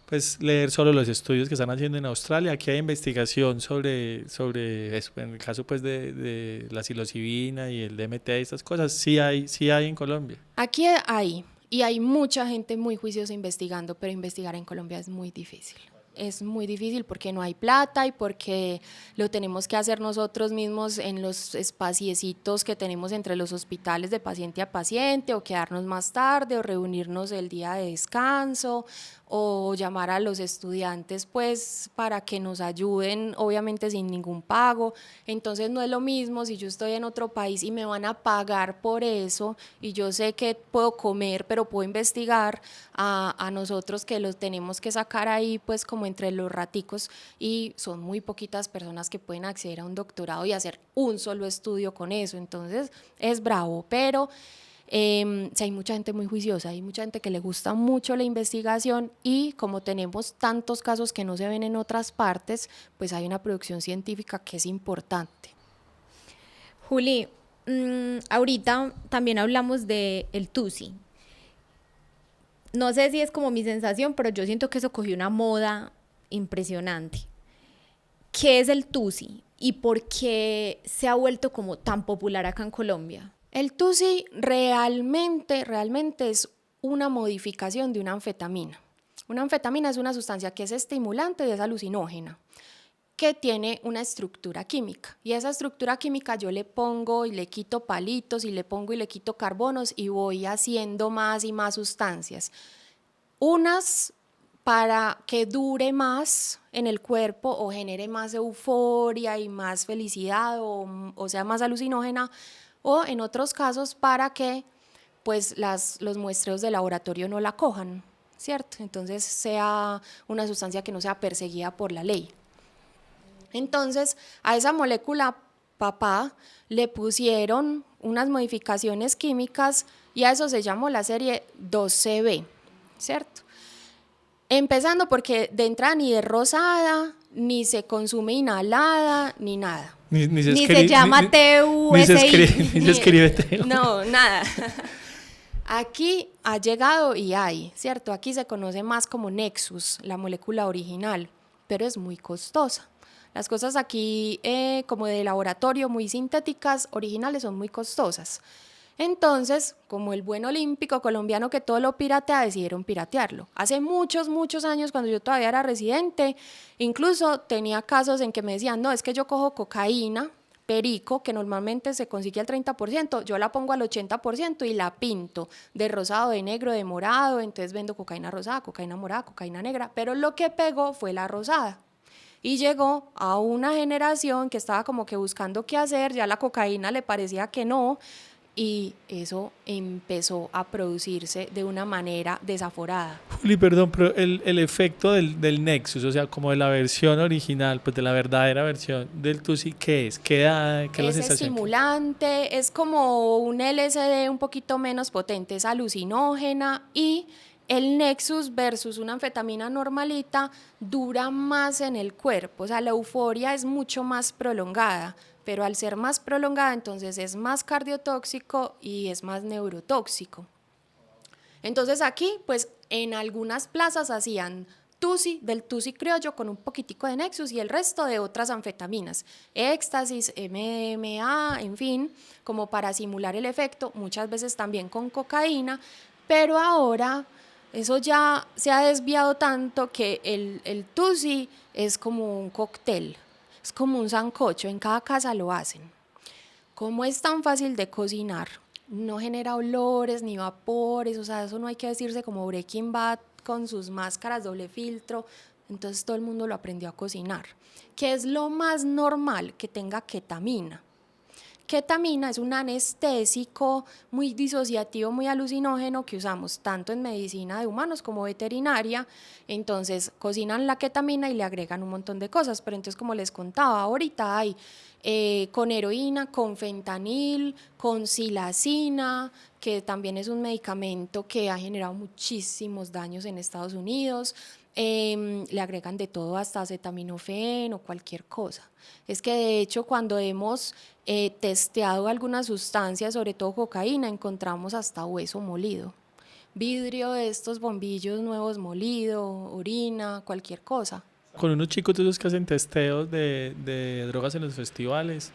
pues, leer solo los estudios que están haciendo en Australia. Aquí hay investigación sobre eso. En el caso pues, de la psilocibina y el DMT y estas cosas, sí hay en Colombia. Aquí hay. Y hay mucha gente muy juiciosa investigando, pero investigar en Colombia es muy difícil. Es muy difícil porque no hay plata y porque lo tenemos que hacer nosotros mismos en los espaciecitos que tenemos entre los hospitales de paciente a paciente, o quedarnos más tarde, o reunirnos el día de descanso, o llamar a los estudiantes pues para que nos ayuden, obviamente sin ningún pago. Entonces no es lo mismo si yo estoy en otro país y me van a pagar por eso y yo sé que puedo comer pero puedo investigar, a nosotros que los tenemos que sacar ahí pues como entre los raticos, y son muy poquitas personas que pueden acceder a un doctorado y hacer un solo estudio con eso. Entonces es bravo, pero sí, hay mucha gente muy juiciosa, hay mucha gente que le gusta mucho la investigación, y como tenemos tantos casos que no se ven en otras partes, pues hay una producción científica que es importante. Juli, ahorita también hablamos de el TUSI. No sé si es como mi sensación, pero yo siento que eso cogió una moda impresionante. ¿Qué es el TUSI y por qué se ha vuelto como tan popular acá en Colombia? El TUSI realmente es una modificación de una anfetamina. Una anfetamina es una sustancia que es estimulante y es alucinógena, que tiene una estructura química, y esa estructura química yo le pongo y le quito palitos y le pongo y le quito carbonos y voy haciendo más y más sustancias, unas para que dure más en el cuerpo o genere más euforia y más felicidad o sea más alucinógena, o en otros casos para que pues los muestreos de laboratorio no la cojan, ¿cierto? Entonces sea una sustancia que no sea perseguida por la ley. Entonces a esa molécula papá le pusieron unas modificaciones químicas y a eso se llamó la serie 2CB, ¿cierto? Empezando porque de entrada ni es rosada, ni se consume inhalada, ni nada. Ni se llama TUSI. Ni se escribe TU. No, nada. Aquí ha llegado y hay, ¿cierto? Aquí se conoce más como Nexus, la molécula original, pero es muy costosa. Las cosas aquí como de laboratorio, muy sintéticas, originales, son muy costosas. Entonces, como el buen olímpico colombiano que todo lo piratea, decidieron piratearlo. Hace muchos, muchos años, cuando yo todavía era residente, incluso tenía casos en que me decían, no, es que yo cojo cocaína, perico, que normalmente se consigue al 30%, yo la pongo al 80% y la pinto de rosado, de negro, de morado, entonces vendo cocaína rosada, cocaína morada, cocaína negra, pero lo que pegó fue la rosada. Y llegó a una generación que estaba como que buscando qué hacer, ya la cocaína le parecía que no, y eso empezó a producirse de una manera desaforada. Juli, perdón, pero el efecto del Nexus, o sea, como de la versión original, pues de la verdadera versión del Tusi, ¿qué es? ¿Qué da? ¿Qué es la Es sensación? estimulante, es como un LSD un poquito menos potente, es alucinógena, y el Nexus versus una anfetamina normalita dura más en el cuerpo, o sea, la euforia es mucho más prolongada, pero al ser más prolongada entonces es más cardiotóxico y es más neurotóxico. Entonces aquí, pues en algunas plazas hacían tusi, del tusi criollo con un poquitico de Nexus y el resto de otras anfetaminas, éxtasis, MDMA, en fin, como para simular el efecto, muchas veces también con cocaína, pero ahora eso ya se ha desviado tanto que el tusi es como un cóctel, es como un sancocho, en cada casa lo hacen. Como es tan fácil de cocinar, no genera olores ni vapores, o sea, eso no hay que decirse como Breaking Bad con sus máscaras doble filtro, entonces todo el mundo lo aprendió a cocinar. ¿Qué es lo más normal? Que tenga ketamina. Ketamina es un anestésico muy disociativo, muy alucinógeno que usamos tanto en medicina de humanos como veterinaria. Entonces cocinan la ketamina y le agregan un montón de cosas, pero entonces como les contaba, ahorita hay con heroína, con fentanil, con silacina, que también es un medicamento que ha generado muchísimos daños en Estados Unidos. Le agregan de todo, hasta acetaminofén o cualquier cosa. Es que de hecho cuando hemos testeado algunas sustancias, sobre todo cocaína, encontramos hasta hueso molido, vidrio de estos bombillos nuevos molido, orina, cualquier cosa. Con unos chicos de esos que hacen testeos de drogas en los festivales,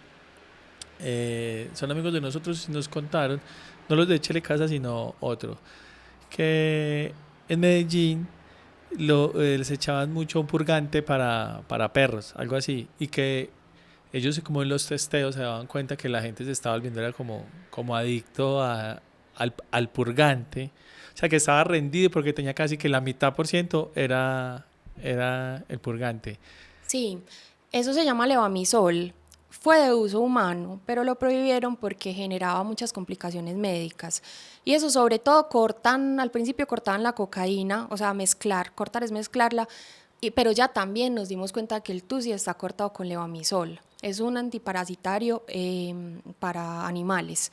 son amigos de nosotros y nos contaron, no los de Chile Casa, sino otro, que en Medellín les echaban mucho un purgante para perros, algo así, y que ellos como en los testeos se daban cuenta que la gente se estaba volviendo era como adicto al purgante, o sea que estaba rendido porque tenía casi que la mitad por ciento era el purgante. Sí, eso se llama levamisol. Fue de uso humano, pero lo prohibieron porque generaba muchas complicaciones médicas. Y eso sobre todo al principio cortaban la cocaína, o sea, cortar es mezclarla, pero ya también nos dimos cuenta que el tusi está cortado con levamisol. Es un antiparasitario para animales,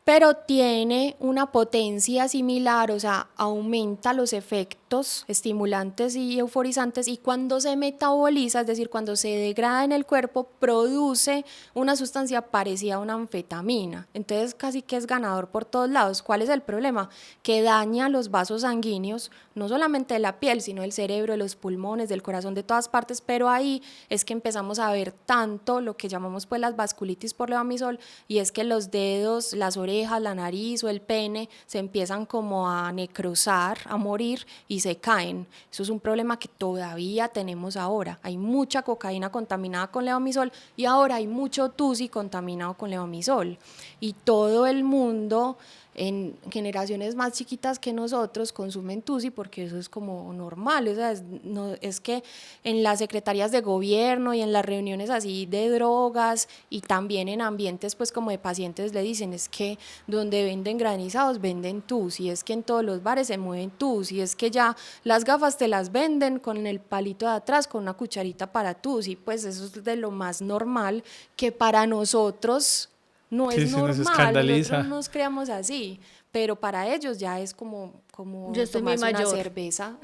pero tiene una potencia similar, o sea, aumenta los efectos estimulantes y euforizantes, y cuando se metaboliza, es decir, cuando se degrada en el cuerpo, produce una sustancia parecida a una anfetamina. Entonces casi que es ganador por todos lados. ¿Cuál es el problema? Que daña los vasos sanguíneos, no solamente de la piel, sino del cerebro, de los pulmones, del corazón, de todas partes, pero ahí es que empezamos a ver tanto lo que llamamos pues las vasculitis por levamisol, y es que los dedos, las orejas, la nariz o el pene se empiezan como a necrosar, a morir y se caen. Eso es un problema que todavía tenemos ahora. Hay mucha cocaína contaminada con levamisol y ahora hay mucho tusi contaminado con levamisol. Y todo el mundo en generaciones más chiquitas que nosotros consumen tusi porque eso es como normal, o sea, es que en las secretarías de gobierno y en las reuniones así de drogas y también en ambientes pues como de pacientes le dicen es que donde venden granizados venden tusi, es que en todos los bares se mueven tusi, es que ya las gafas te las venden con el palito de atrás con una cucharita para tusi, pues eso es de lo más normal que para nosotros no Sí, es sí, nos normal, escandaliza. nosotros nos creamos así, pero para ellos ya es como Yo estoy muy tomarse una mayor. cerveza.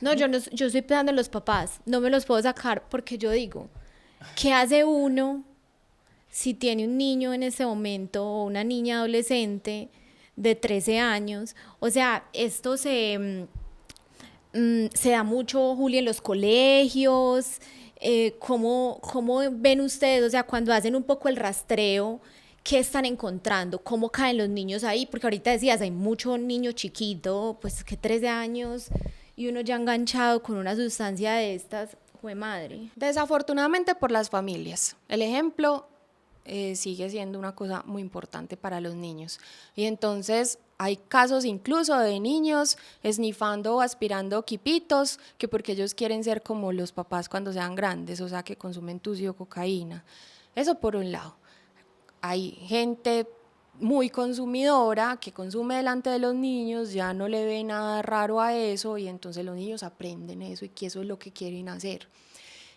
No, yo estoy pensando en los papás, no me los puedo sacar porque yo digo, ¿qué hace uno si tiene un niño en ese momento o una niña adolescente de 13 años? O sea, esto se da mucho, Juli, en los colegios. ¿Cómo ven ustedes? O sea, cuando hacen un poco el rastreo, ¿Qué están encontrando? ¿Cómo caen los niños ahí? Porque ahorita decías, hay mucho niño chiquito, pues que 13 años y uno ya enganchado con una sustancia de estas, ¡jue madre! Desafortunadamente por las familias. El ejemplo sigue siendo una cosa muy importante para los niños. Y entonces hay casos incluso de niños esnifando o aspirando quipitos, que porque ellos quieren ser como los papás cuando sean grandes, o sea que consumen tusi o cocaína. Eso por un lado. Hay gente muy consumidora que consume delante de los niños, ya no le ve nada raro a eso y entonces los niños aprenden eso y que eso es lo que quieren hacer.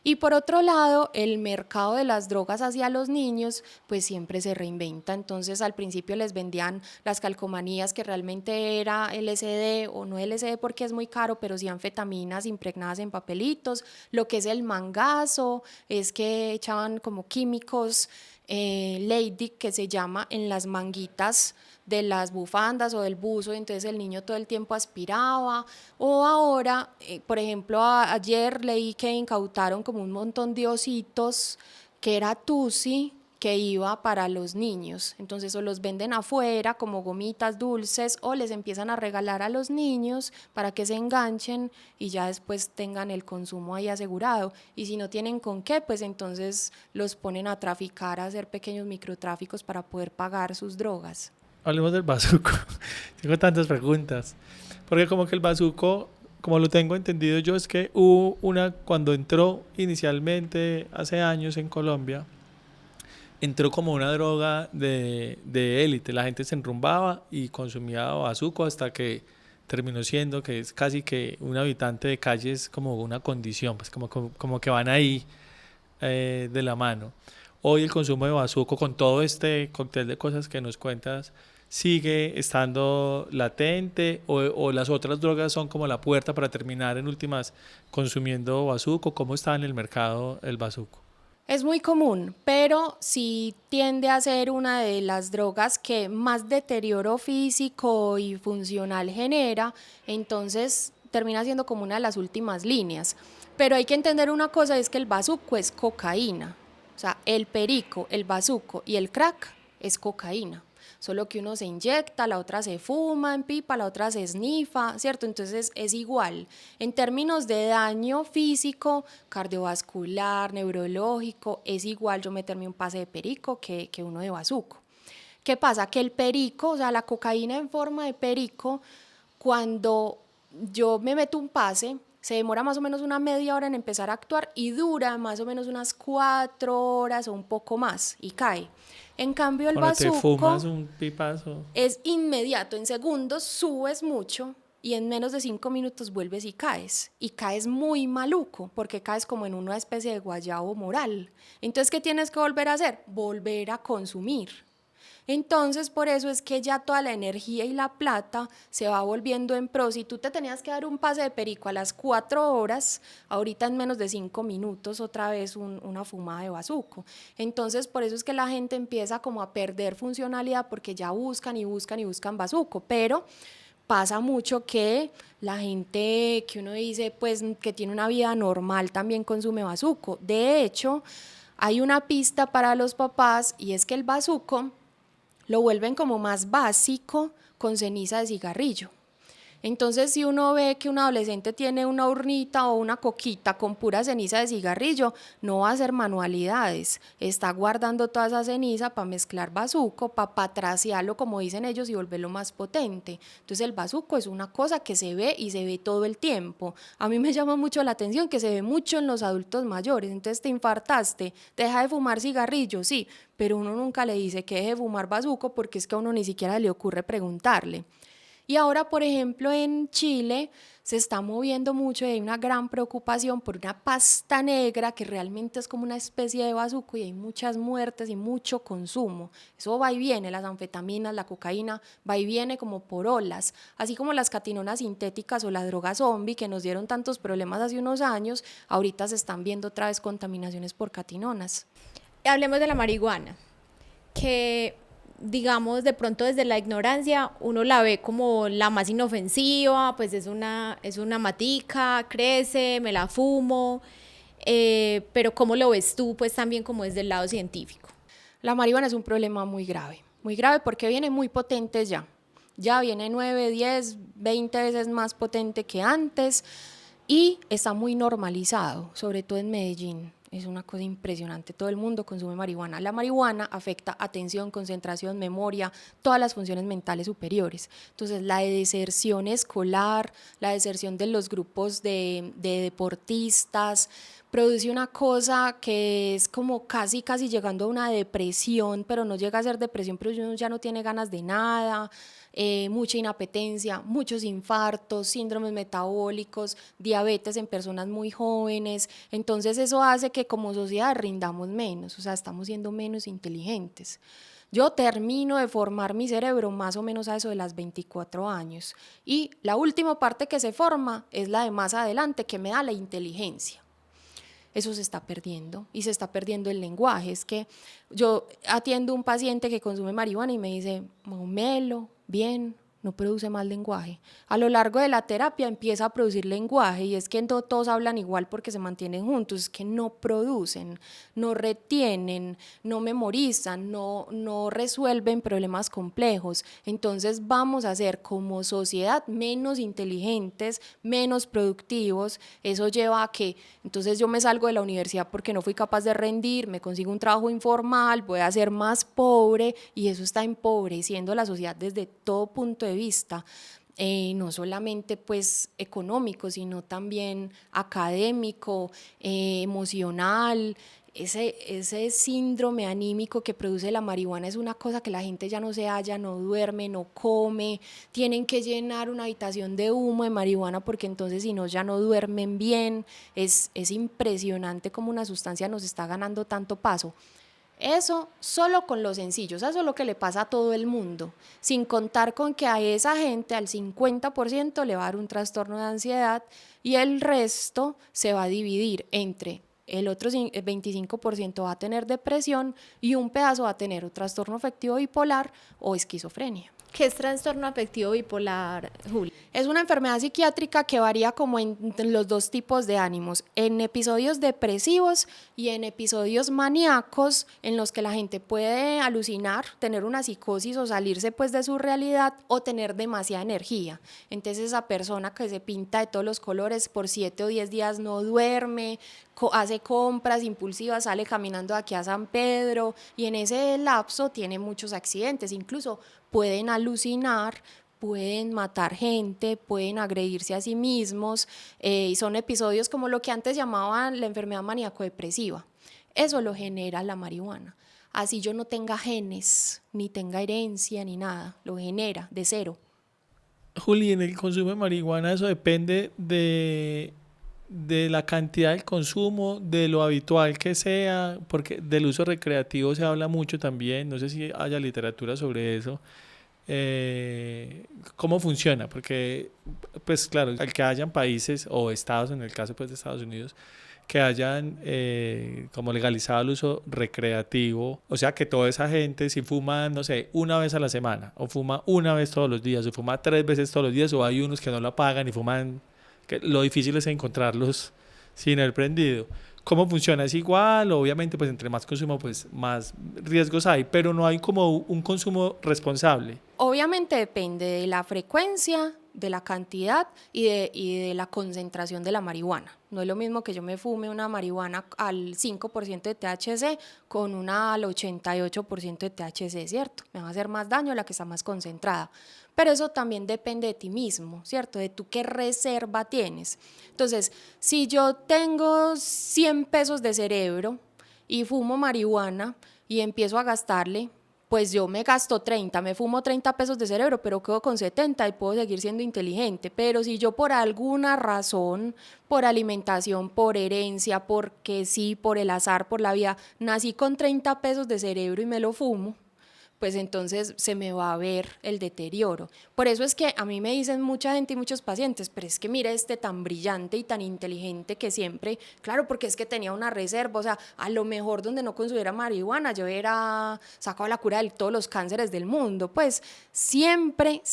Y por otro lado, el mercado de las drogas hacia los niños pues siempre se reinventa. Entonces al principio les vendían las calcomanías que realmente era LSD o no LSD porque es muy caro, pero sí anfetaminas impregnadas en papelitos. Lo que es el mangazo es que echaban como químicos Lady, que se llama, en las manguitas de las bufandas o del buzo, entonces el niño todo el tiempo aspiraba. O ahora, por ejemplo, ayer leí que incautaron como un montón de ositos que era tusi, que iba para los niños, entonces o los venden afuera como gomitas dulces o les empiezan a regalar a los niños para que se enganchen y ya después tengan el consumo ahí asegurado, y si no tienen con qué, pues entonces los ponen a traficar, a hacer pequeños microtráficos para poder pagar sus drogas. Hablemos del bazuco. Tengo tantas preguntas. Porque como que el bazuco, como lo tengo entendido yo, es que hubo cuando entró inicialmente hace años en Colombia, entró como una droga de élite. La gente se enrumbaba y consumía bazuco hasta que terminó siendo que es casi que un habitante de calle, es como una condición, pues como que van ahí de la mano. Hoy el consumo de bazuco, con todo este cóctel de cosas que nos cuentas, sigue estando latente, o las otras drogas son como la puerta para terminar en últimas consumiendo bazuco. ¿Cómo está en el mercado el bazuco? Es muy común, pero sí tiende a ser una de las drogas que más deterioro físico y funcional genera, entonces termina siendo como una de las últimas líneas. Pero hay que entender una cosa, es que el bazuco es cocaína, o sea, el perico, el bazuco y el crack es cocaína. Solo que uno se inyecta, la otra se fuma en pipa, la otra se esnifa, ¿cierto? Entonces es igual. En términos de daño físico, cardiovascular, neurológico, es igual yo meterme un pase de perico que uno de bazuco. ¿Qué pasa? Que el perico, o sea, la cocaína en forma de perico, cuando yo me meto un pase, se demora más o menos una media hora en empezar a actuar y dura más o menos unas 4 horas o un poco más y cae. En cambio, el Cuando te bazuco fumas un pipazo, es inmediato, en segundos subes mucho y en menos de 5 minutos vuelves y caes muy maluco, porque caes como en una especie de guayabo moral. Entonces, ¿qué tienes que volver a hacer? Volver a consumir. Entonces, por eso es que ya toda la energía y la plata se va volviendo en pro. Si tú te tenías que dar un pase de perico a las 4 horas, ahorita en menos de 5 minutos otra vez una fumada de bazuco. Entonces, por eso es que la gente empieza como a perder funcionalidad, porque ya buscan y buscan y buscan bazuco, pero pasa mucho que la gente que uno dice pues que tiene una vida normal también consume bazuco. De hecho, hay una pista para los papás, y es que el bazuco lo vuelven como más básico con ceniza de cigarrillo. Entonces, si uno ve que un adolescente tiene una urnita o una coquita con pura ceniza de cigarrillo, no va a hacer manualidades, está guardando toda esa ceniza para mezclar bazuco, para patraciarlo, como dicen ellos, y volverlo más potente. Entonces, el bazuco es una cosa que se ve y se ve todo el tiempo. A mí me llama mucho la atención que se ve mucho en los adultos mayores. Entonces, te infartaste, deja de fumar cigarrillo, sí, pero uno nunca le dice que deje de fumar bazuco, porque es que a uno ni siquiera le ocurre preguntarle. Y ahora, por ejemplo, en Chile se está moviendo mucho y hay una gran preocupación por una pasta negra que realmente es como una especie de bazuco, y hay muchas muertes y mucho consumo. Eso va y viene, las anfetaminas, la cocaína, va y viene como por olas. Así como las catinonas sintéticas o la droga zombie que nos dieron tantos problemas hace unos años, ahorita se están viendo otra vez contaminaciones por catinonas. Hablemos de la marihuana, que digamos de pronto desde la ignorancia uno la ve como la más inofensiva, pues es una matica, crece, me la fumo, pero ¿cómo lo ves tú pues también como desde el lado científico? La marihuana es un problema muy grave porque viene muy potente ya viene 9, 10, 20 veces más potente que antes y está muy normalizado, sobre todo en Medellín. Es una cosa impresionante, todo el mundo consume marihuana. La marihuana afecta atención, concentración, memoria, todas las funciones mentales superiores. Entonces la deserción escolar, la deserción de los grupos de deportistas, produce una cosa que es como casi llegando a una depresión, pero no llega a ser depresión, pero uno ya no tiene ganas de nada, mucha inapetencia, muchos infartos, síndromes metabólicos, diabetes en personas muy jóvenes. Entonces eso hace que como sociedad rindamos menos, o sea, estamos siendo menos inteligentes. Yo termino de formar mi cerebro más o menos a eso de las 24 años y la última parte que se forma es la de más adelante, que me da la inteligencia. Eso se está perdiendo y se está perdiendo el lenguaje. Es que yo atiendo a un paciente que consume marihuana y me dice, melo, bien, no produce más lenguaje. A lo largo de la terapia empieza a producir lenguaje y es que no todos hablan igual porque se mantienen juntos, es que no producen, no retienen, no memorizan, no resuelven problemas complejos. Entonces vamos a ser como sociedad menos inteligentes, menos productivos. Eso lleva a que entonces yo me salgo de la universidad porque no fui capaz de rendir, me consigo un trabajo informal, voy a ser más pobre y eso está empobreciendo la sociedad desde todo punto de vista, no solamente pues económico, sino también académico, emocional. Ese síndrome anímico que produce la marihuana es una cosa que la gente ya no se halla, no duerme, no come, tienen que llenar una habitación de humo de marihuana porque entonces si no ya no duermen bien. Es impresionante cómo una sustancia nos está ganando tanto paso. Eso solo con los sencillos, eso es lo que le pasa a todo el mundo, sin contar con que a esa gente, al 50% le va a dar un trastorno de ansiedad y el resto se va a dividir entre el otro 25% va a tener depresión y un pedazo va a tener un trastorno afectivo bipolar o esquizofrenia. ¿Qué es trastorno afectivo bipolar, Juli? Es una enfermedad psiquiátrica que varía como en los dos tipos de ánimos, en episodios depresivos y en episodios maníacos en los que la gente puede alucinar, tener una psicosis o salirse pues de su realidad o tener demasiada energía. Entonces esa persona que se pinta de todos los colores por 7 o 10 días no duerme, hace compras impulsivas, sale caminando de aquí a San Pedro y en ese lapso tiene muchos accidentes, incluso pueden alucinar, pueden matar gente, pueden agredirse a sí mismos, y son episodios como lo que antes llamaban la enfermedad maníaco-depresiva. Eso lo genera la marihuana. Así yo no tenga genes, ni tenga herencia, ni nada, lo genera de cero. Juli, en el consumo de marihuana eso depende de la cantidad del consumo, de lo habitual que sea, porque del uso recreativo se habla mucho también, no sé si haya literatura sobre eso. ¿Cómo funciona? Porque, pues claro, al que hayan países o estados, en el caso pues de Estados Unidos, que hayan como legalizado el uso recreativo, o sea que toda esa gente si fuma, no sé, una vez a la semana, o fuma una vez todos los días, o fuma 3 veces todos los días, o hay unos que no la pagan y fuman, que lo difícil es encontrarlos sin el prendido. ¿Cómo funciona? ¿Es igual? Obviamente pues entre más consumo pues más riesgos hay, pero no hay como un consumo responsable. Obviamente depende de la frecuencia, de la cantidad y de la concentración de la marihuana. No es lo mismo que yo me fume una marihuana al 5% de THC con una al 88% de THC, ¿cierto? Me va a hacer más daño la que está más concentrada. Pero eso también depende de ti mismo, ¿cierto? De tú qué reserva tienes. Entonces, si yo tengo 100 pesos de cerebro y fumo marihuana y empiezo a gastarle, pues yo me gasto 30, me fumo 30 pesos de cerebro, pero quedo con 70 y puedo seguir siendo inteligente. Pero si yo por alguna razón, por alimentación, por herencia, porque sí, por el azar, por la vida, nací con 30 pesos de cerebro y me lo fumo, pues entonces se me va a ver el deterioro. Por eso es que a mí me dicen mucha gente y muchos pacientes, pero es que mire este tan brillante y tan inteligente que siempre, claro, porque es que tenía una reserva, o sea, a lo mejor donde no consumiera marihuana yo hubiera sacado la cura de todos los cánceres del mundo. Pues siempre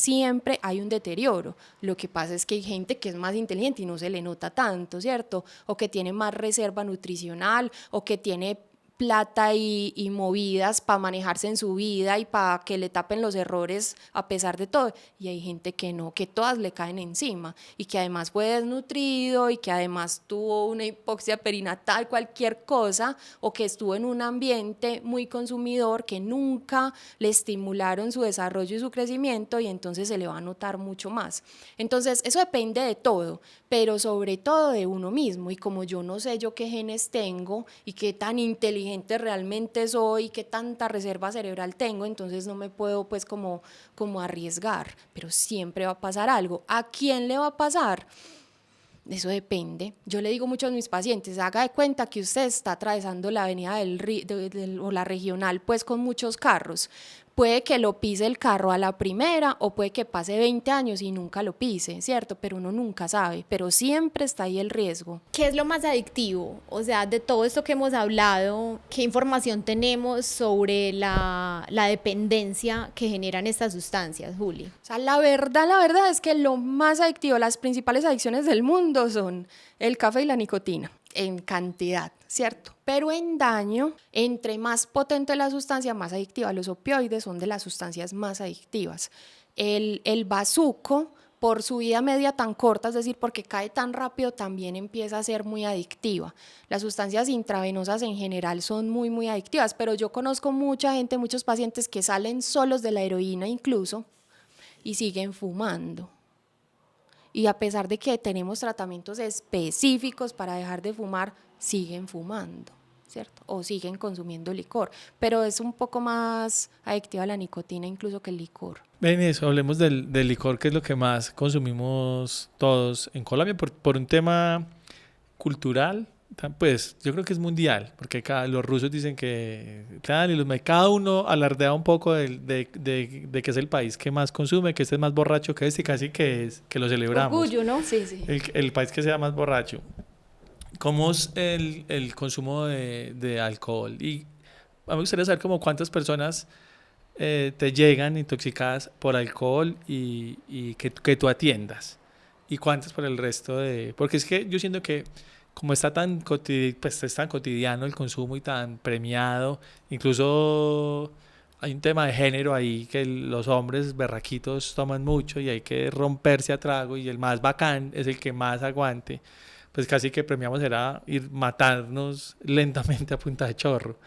hay un deterioro. Lo que pasa es que hay gente que es más inteligente y no se le nota tanto, ¿cierto? O que tiene más reserva nutricional, o que tiene plata y movidas para manejarse en su vida y para que le tapen los errores a pesar de todo, y hay gente que no, que todas le caen encima y que además fue desnutrido y que además tuvo una hipoxia perinatal, cualquier cosa, o que estuvo en un ambiente muy consumidor que nunca le estimularon su desarrollo y su crecimiento, y entonces se le va a notar mucho más. Entonces eso depende de todo, pero sobre todo de uno mismo, y como yo no sé yo qué genes tengo y qué tan inteligente realmente soy, qué tanta reserva cerebral tengo, entonces no me puedo pues como arriesgar, pero siempre va a pasar algo. ¿A quién le va a pasar? Eso depende. Yo le digo mucho a mis pacientes, haga de cuenta que usted está atravesando la avenida o la regional pues con muchos carros. Puede que lo pise el carro a la primera o puede que pase 20 años y nunca lo pise, ¿cierto? Pero uno nunca sabe, pero siempre está ahí el riesgo. ¿Qué es lo más adictivo? O sea, de todo esto que hemos hablado, ¿qué información tenemos sobre la dependencia que generan estas sustancias, Juli? O sea, la verdad es que lo más adictivo, las principales adicciones del mundo son el café y la nicotina, en cantidad, ¿cierto? Pero en daño, entre más potente la sustancia, más adictiva. Los opioides son de las sustancias más adictivas. El bazuco, por su vida media tan corta, es decir, porque cae tan rápido, también empieza a ser muy adictiva. Las sustancias intravenosas en general son muy, muy adictivas, pero yo conozco mucha gente, muchos pacientes que salen solos de la heroína incluso y siguen fumando. Y a pesar de que tenemos tratamientos específicos para dejar de fumar, siguen fumando, ¿cierto? O siguen consumiendo licor, pero es un poco más adictiva la nicotina incluso que el licor. Ven eso, hablemos del licor, que es lo que más consumimos todos en Colombia por un tema cultural. Pues yo creo que es mundial, porque los rusos dicen que cada uno alardea un poco de que es el país que más consume, que este es más borracho que este, y casi que lo celebramos. Orgullo, ¿no? Sí, sí. El país que sea más borracho. ¿Cómo es el consumo de alcohol? Y a mí me gustaría saber como cuántas personas te llegan intoxicadas por alcohol y que tú atiendas, y cuántas por el resto porque es que yo siento que como está pues es tan cotidiano el consumo y tan premiado, incluso hay un tema de género ahí, que los hombres berraquitos toman mucho y hay que romperse a trago, y el más bacán es el que más aguante, pues casi que premiamos era ir matarnos lentamente a punta de chorro.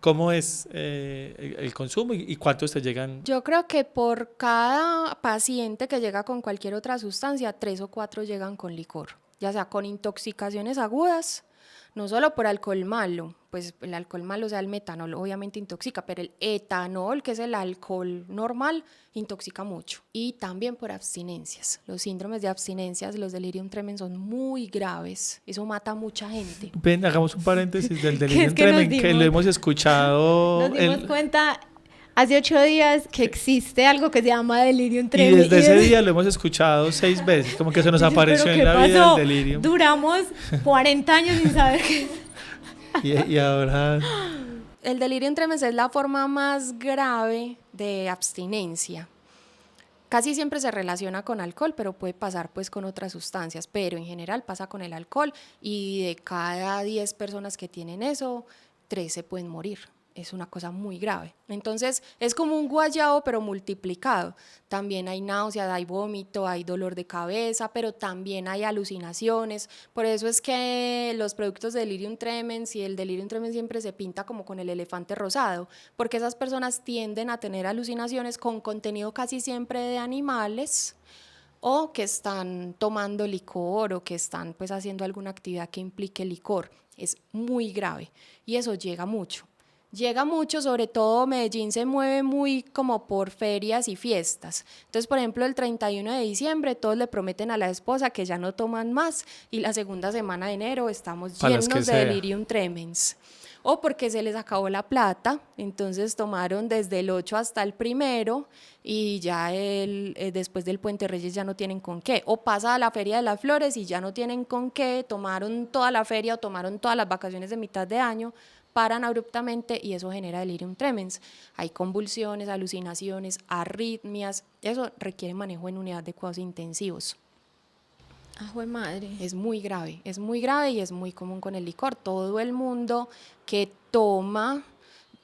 ¿Cómo es el consumo y cuántos te llegan? Yo creo que por cada paciente que llega con cualquier otra sustancia, 3 o 4 llegan con licor, ya sea con intoxicaciones agudas, no solo por alcohol malo, pues el alcohol malo, o sea, el metanol obviamente intoxica, pero el etanol, que es el alcohol normal, intoxica mucho. Y también por abstinencias. Los síndromes de abstinencias, los delirium tremens son muy graves. Eso mata a mucha gente. Ven, hagamos un paréntesis del delirium tremens, que lo hemos escuchado. Nos dimos cuenta hace 8 días que existe algo que se llama delirium Y tremens. desde ese día lo hemos escuchado 6 veces, como que se nos apareció en la vida el delirium. Duramos 40 años sin saber qué. Y ahora... El delirium tremens es la forma más grave de abstinencia. Casi siempre se relaciona con alcohol, pero puede pasar pues con otras sustancias, pero en general pasa con el alcohol, y de cada 10 personas que tienen eso, 3 se pueden morir. Es una cosa muy grave. Entonces es como un guayabo pero multiplicado. También hay náusea, hay vómito, hay dolor de cabeza, pero también hay alucinaciones. Por eso es que los productos de delirium tremens y el delirium tremens siempre se pinta como con el elefante rosado, porque esas personas tienden a tener alucinaciones con contenido casi siempre de animales, o que están tomando licor, o que están pues haciendo alguna actividad que implique licor. Es muy grave y eso llega mucho. Llega mucho, sobre todo Medellín se mueve muy como por ferias y fiestas. Entonces, por ejemplo, el 31 de diciembre todos le prometen a la esposa que ya no toman más, y la segunda semana de enero estamos llenos de delirium tremens. O porque se les acabó la plata, entonces tomaron desde el 8 hasta el 1 y ya después del Puente Reyes ya no tienen con qué. O pasa a la Feria de las Flores y ya no tienen con qué, tomaron toda la feria o tomaron todas las vacaciones de mitad de año, paran abruptamente y eso genera delirium tremens. Hay convulsiones, alucinaciones, arritmias. Eso requiere manejo en unidad de cuidados intensivos. Ah, jue madre. Es muy grave y es muy común con el licor. Todo el mundo que toma,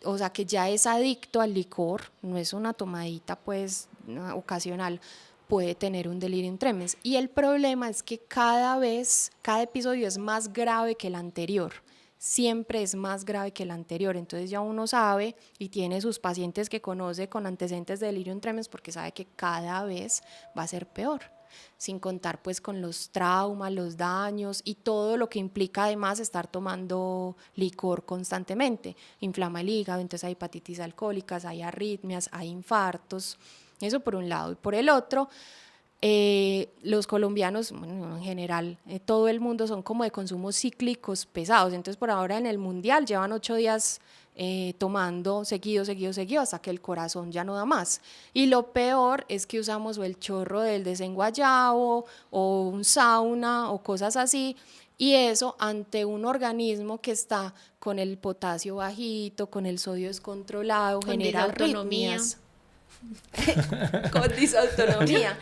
o sea, que ya es adicto al licor, no es una tomadita pues ocasional, puede tener un delirium tremens. Y el problema es que cada episodio es más grave que el anterior. Siempre es más grave que el anterior, entonces ya uno sabe y tiene sus pacientes que conoce con antecedentes de delirium tremens porque sabe que cada vez va a ser peor, sin contar pues con los traumas, los daños y todo lo que implica además estar tomando licor constantemente. Inflama el hígado, entonces hay hepatitis alcohólicas, hay arritmias, hay infartos, eso por un lado. Y por el otro, los colombianos, bueno, en general, todo el mundo son como de consumos cíclicos pesados, entonces por ahora en el mundial llevan 8 días tomando seguido hasta que el corazón ya no da más. Y lo peor es que usamos o el chorro del desenguayabo o un sauna o cosas así, y eso ante un organismo que está con el potasio bajito, con el sodio descontrolado, Con genera disautonomía. arritmias. Con disautonomía.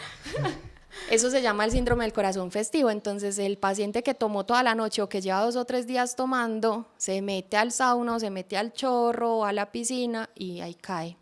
Eso se llama el síndrome del corazón festivo. Entonces el paciente que tomó toda la noche o que lleva 2 o 3 días tomando, se mete al sauna o se mete al chorro o a la piscina y ahí cae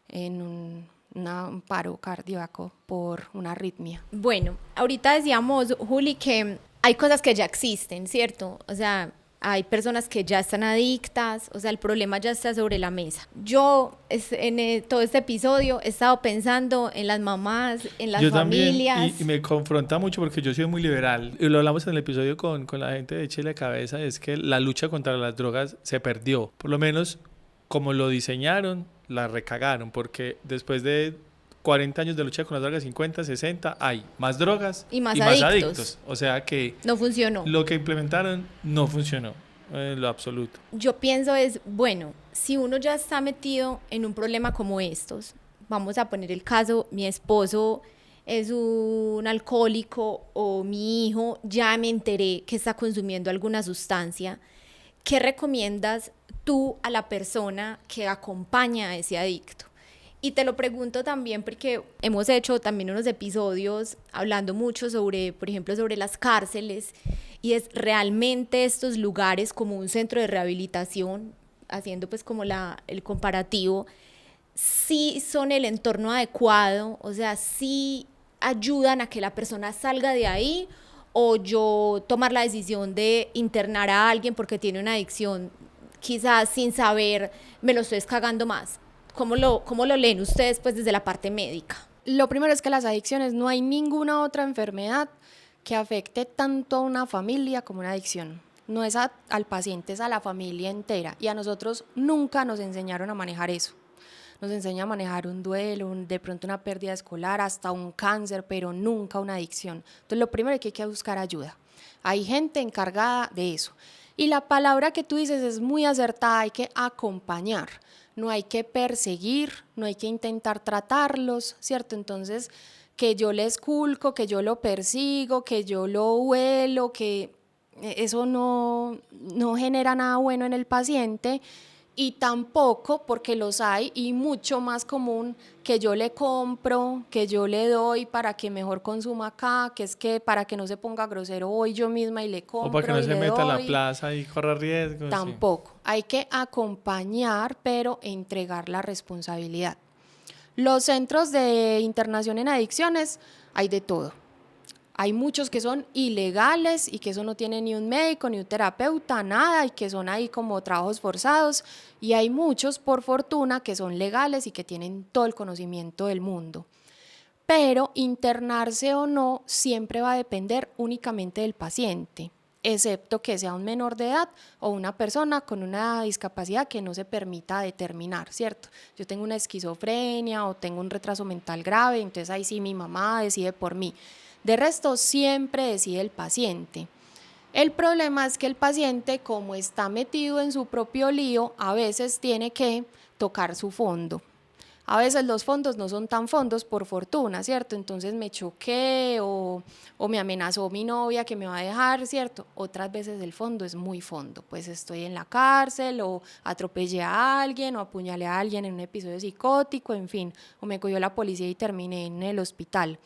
en un paro cardíaco por una arritmia. Bueno, ahorita decíamos, Juli, que hay cosas que ya existen, ¿cierto? O sea, hay personas que ya están adictas, o sea, el problema ya está sobre la mesa. Yo en todo este episodio he estado pensando en las mamás, en las Yo familias. también, y me confronta mucho porque yo soy muy liberal. Y lo hablamos en el episodio con la gente de Chile Cabeza, es que la lucha contra las drogas se perdió. Por lo menos, como lo diseñaron, la recagaron, porque después de 40 años de lucha con las drogas, 50, 60, hay más drogas Y más adictos. O sea que No funcionó. lo que implementaron no funcionó en lo absoluto. Yo pienso es, bueno, si uno ya está metido en un problema como estos, vamos a poner el caso, mi esposo es un alcohólico o mi hijo, ya me enteré que está consumiendo alguna sustancia, ¿qué recomiendas tú a la persona que acompaña a ese adicto? Y te lo pregunto también porque hemos hecho también unos episodios hablando mucho sobre, por ejemplo, sobre las cárceles, y es realmente estos lugares como un centro de rehabilitación, haciendo pues como el comparativo, sí son el entorno adecuado, o sea, sí ayudan a que la persona salga de ahí, o yo tomar la decisión de internar a alguien porque tiene una adicción, quizás sin saber, me lo estoy cagando más. ¿Cómo lo leen ustedes pues desde la parte médica? Lo primero es que las adicciones, no hay ninguna otra enfermedad que afecte tanto a una familia como una adicción. No es al paciente, es a la familia entera. Y a nosotros nunca nos enseñaron a manejar eso. Nos enseña a manejar un duelo, de pronto una pérdida escolar, hasta un cáncer, pero nunca una adicción. Entonces lo primero es que hay que buscar ayuda. Hay gente encargada de eso. Y la palabra que tú dices es muy acertada, hay que acompañar. No hay que perseguir, no hay que intentar tratarlos, ¿cierto? Entonces, que yo le esculco, que yo lo persigo, que yo lo huelo, que eso no genera nada bueno en el paciente, y tampoco, porque los hay, y mucho más común, que yo le compro, que yo le doy para que mejor consuma acá, que es que para que no se ponga grosero voy yo misma y le compro. O para que no y se le meta a la doy. plaza y corra riesgos. Tampoco. Sí. Hay que acompañar, pero entregar la responsabilidad. Los centros de internación en adicciones, hay de todo. Hay muchos que son ilegales y que eso no tiene ni un médico, ni un terapeuta, nada, y que son ahí como trabajos forzados. Y hay muchos, por fortuna, que son legales y que tienen todo el conocimiento del mundo. Pero internarse o no siempre va a depender únicamente del paciente, excepto que sea un menor de edad o una persona con una discapacidad que no se permita determinar, ¿cierto? Yo tengo una esquizofrenia o tengo un retraso mental grave, entonces ahí sí mi mamá decide por mí. De resto, siempre decide el paciente. El problema es que el paciente, como está metido en su propio lío, a veces tiene que tocar su fondo. A veces los fondos no son tan fondos, por fortuna, ¿cierto? Entonces me choqué o me amenazó mi novia que me va a dejar, ¿cierto? Otras veces el fondo es muy fondo, pues estoy en la cárcel o atropellé a alguien o apuñalé a alguien en un episodio psicótico, en fin, o me cogió la policía y terminé en el hospital.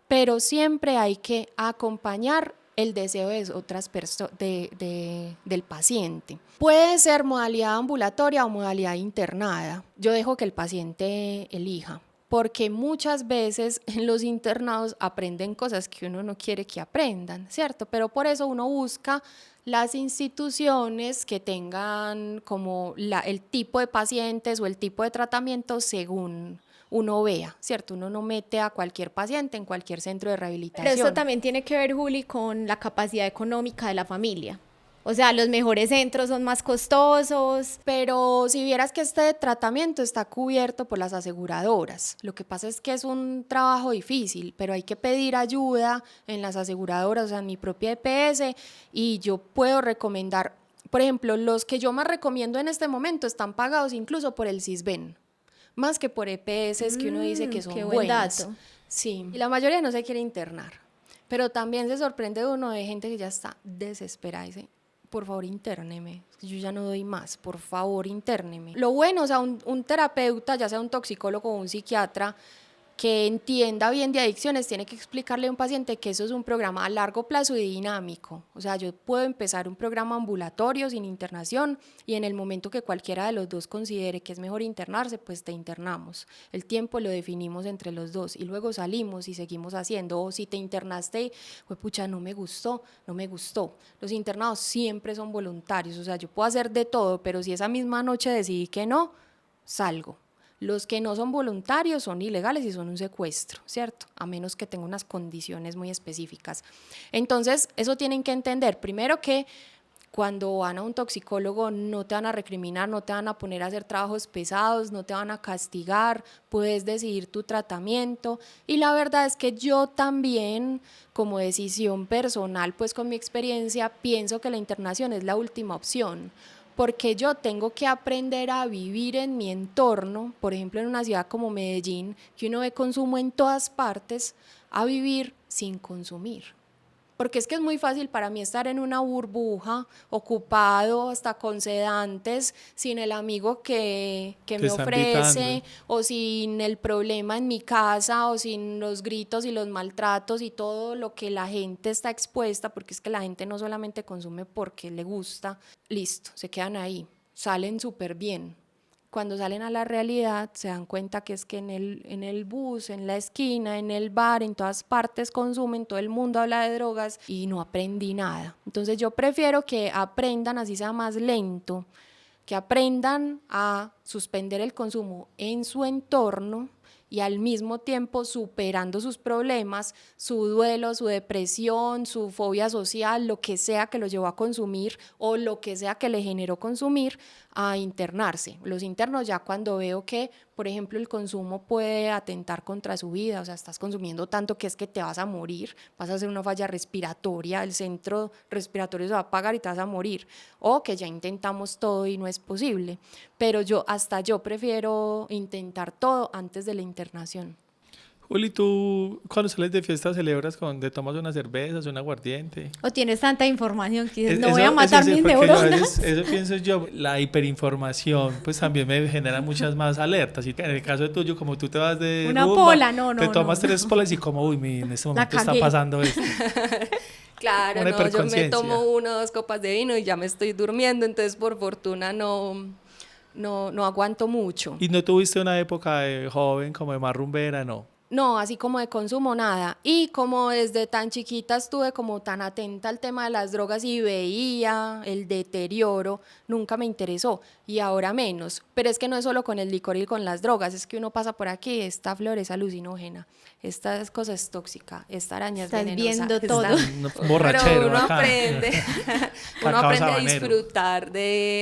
pero siempre hay que acompañar el deseo de otras del paciente. Puede ser modalidad ambulatoria o modalidad internada. Yo dejo que el paciente elija, porque muchas veces en los internados aprenden cosas que uno no quiere que aprendan, ¿cierto? Pero por eso uno busca las instituciones que tengan como el tipo de pacientes o el tipo de tratamiento según uno vea, ¿cierto? Uno no mete a cualquier paciente en cualquier centro de rehabilitación. Pero esto también tiene que ver, Juli, con la capacidad económica de la familia. O sea, los mejores centros son más costosos. Pero si vieras que este tratamiento está cubierto por las aseguradoras, lo que pasa es que es un trabajo difícil, pero hay que pedir ayuda en las aseguradoras, o sea, en mi propia EPS, y yo puedo recomendar, por ejemplo, los que yo más recomiendo en este momento están pagados incluso por el Sisbén, más que por EPS que uno dice que son qué buen buenas. dato. Sí, y la mayoría no se quiere internar, pero también se sorprende uno de gente que ya está desesperada y dice, por favor, interneme, yo ya no doy más, por favor, interneme. Lo bueno, o sea, un terapeuta, ya sea un toxicólogo o un psiquiatra, que entienda bien de adicciones, tiene que explicarle a un paciente que eso es un programa a largo plazo y dinámico. O sea, yo puedo empezar un programa ambulatorio sin internación y en el momento que cualquiera de los dos considere que es mejor internarse, pues te internamos. El tiempo lo definimos entre los dos y luego salimos y seguimos haciendo. O si te internaste, pues pucha, no me gustó, no me gustó. Los internados siempre son voluntarios, o sea, yo puedo hacer de todo, pero si esa misma noche decidí que no, salgo. Los que no son voluntarios son ilegales y son un secuestro, ¿cierto? A menos que tenga unas condiciones muy específicas. Entonces, eso tienen que entender. Primero que cuando van a un toxicólogo no te van a recriminar, no te van a poner a hacer trabajos pesados, no te van a castigar, puedes decidir tu tratamiento. Y la verdad es que yo también, como decisión personal, pues con mi experiencia, pienso que la internación es la última opción, porque yo tengo que aprender a vivir en mi entorno, por ejemplo en una ciudad como Medellín, que uno ve consumo en todas partes, a vivir sin consumir. Porque es que es muy fácil para mí estar en una burbuja, ocupado hasta con sedantes, sin el amigo que me ofrece, invitando, o sin el problema en mi casa, o sin los gritos y los maltratos y todo lo que la gente está expuesta, porque es que la gente no solamente consume porque le gusta, listo, se quedan ahí, salen súper bien. Cuando salen a la realidad se dan cuenta que es que en el bus, en la esquina, en el bar, en todas partes consumen, todo el mundo habla de drogas y no aprendí nada. Entonces yo prefiero que aprendan, así sea más lento, que aprendan a suspender el consumo en su entorno y al mismo tiempo superando sus problemas, su duelo, su depresión, su fobia social, lo que sea que lo llevó a consumir o lo que sea que le generó consumir, a internarse. Los internos ya cuando veo que, por ejemplo, el consumo puede atentar contra su vida, o sea, estás consumiendo tanto que es que te vas a morir, vas a hacer una falla respiratoria, el centro respiratorio se va a apagar y te vas a morir, o que ya intentamos todo y no es posible, pero yo prefiero intentar todo antes de la internación. Juli, ¿tú cuando sales de fiesta celebras te tomas unas cervezas, un aguardiente? ¿O tienes tanta información que dices, no voy a matar mis neuronas? Eso pienso yo, la hiperinformación pues también me genera muchas más alertas. Y en el caso tuyo, como tú te vas de una rumba, pola, no. Te tomas 3 polas y como, uy, en este momento está pasando esto. Claro, no, yo me tomo 1 o 2 copas de vino y ya me estoy durmiendo, entonces por fortuna no aguanto mucho. ¿Y no tuviste una época de joven como de más rumbera, no? No, así como de consumo, nada. Y como desde tan chiquita estuve como tan atenta al tema de las drogas y veía el deterioro, nunca me interesó y ahora menos. Pero es que no es solo con el licor y con las drogas, es que uno pasa por aquí, esta flor es alucinógena, esta cosa es tóxica, esta araña es venenosa. Estás viendo todo. Borrachero. Pero uno acá. aprende,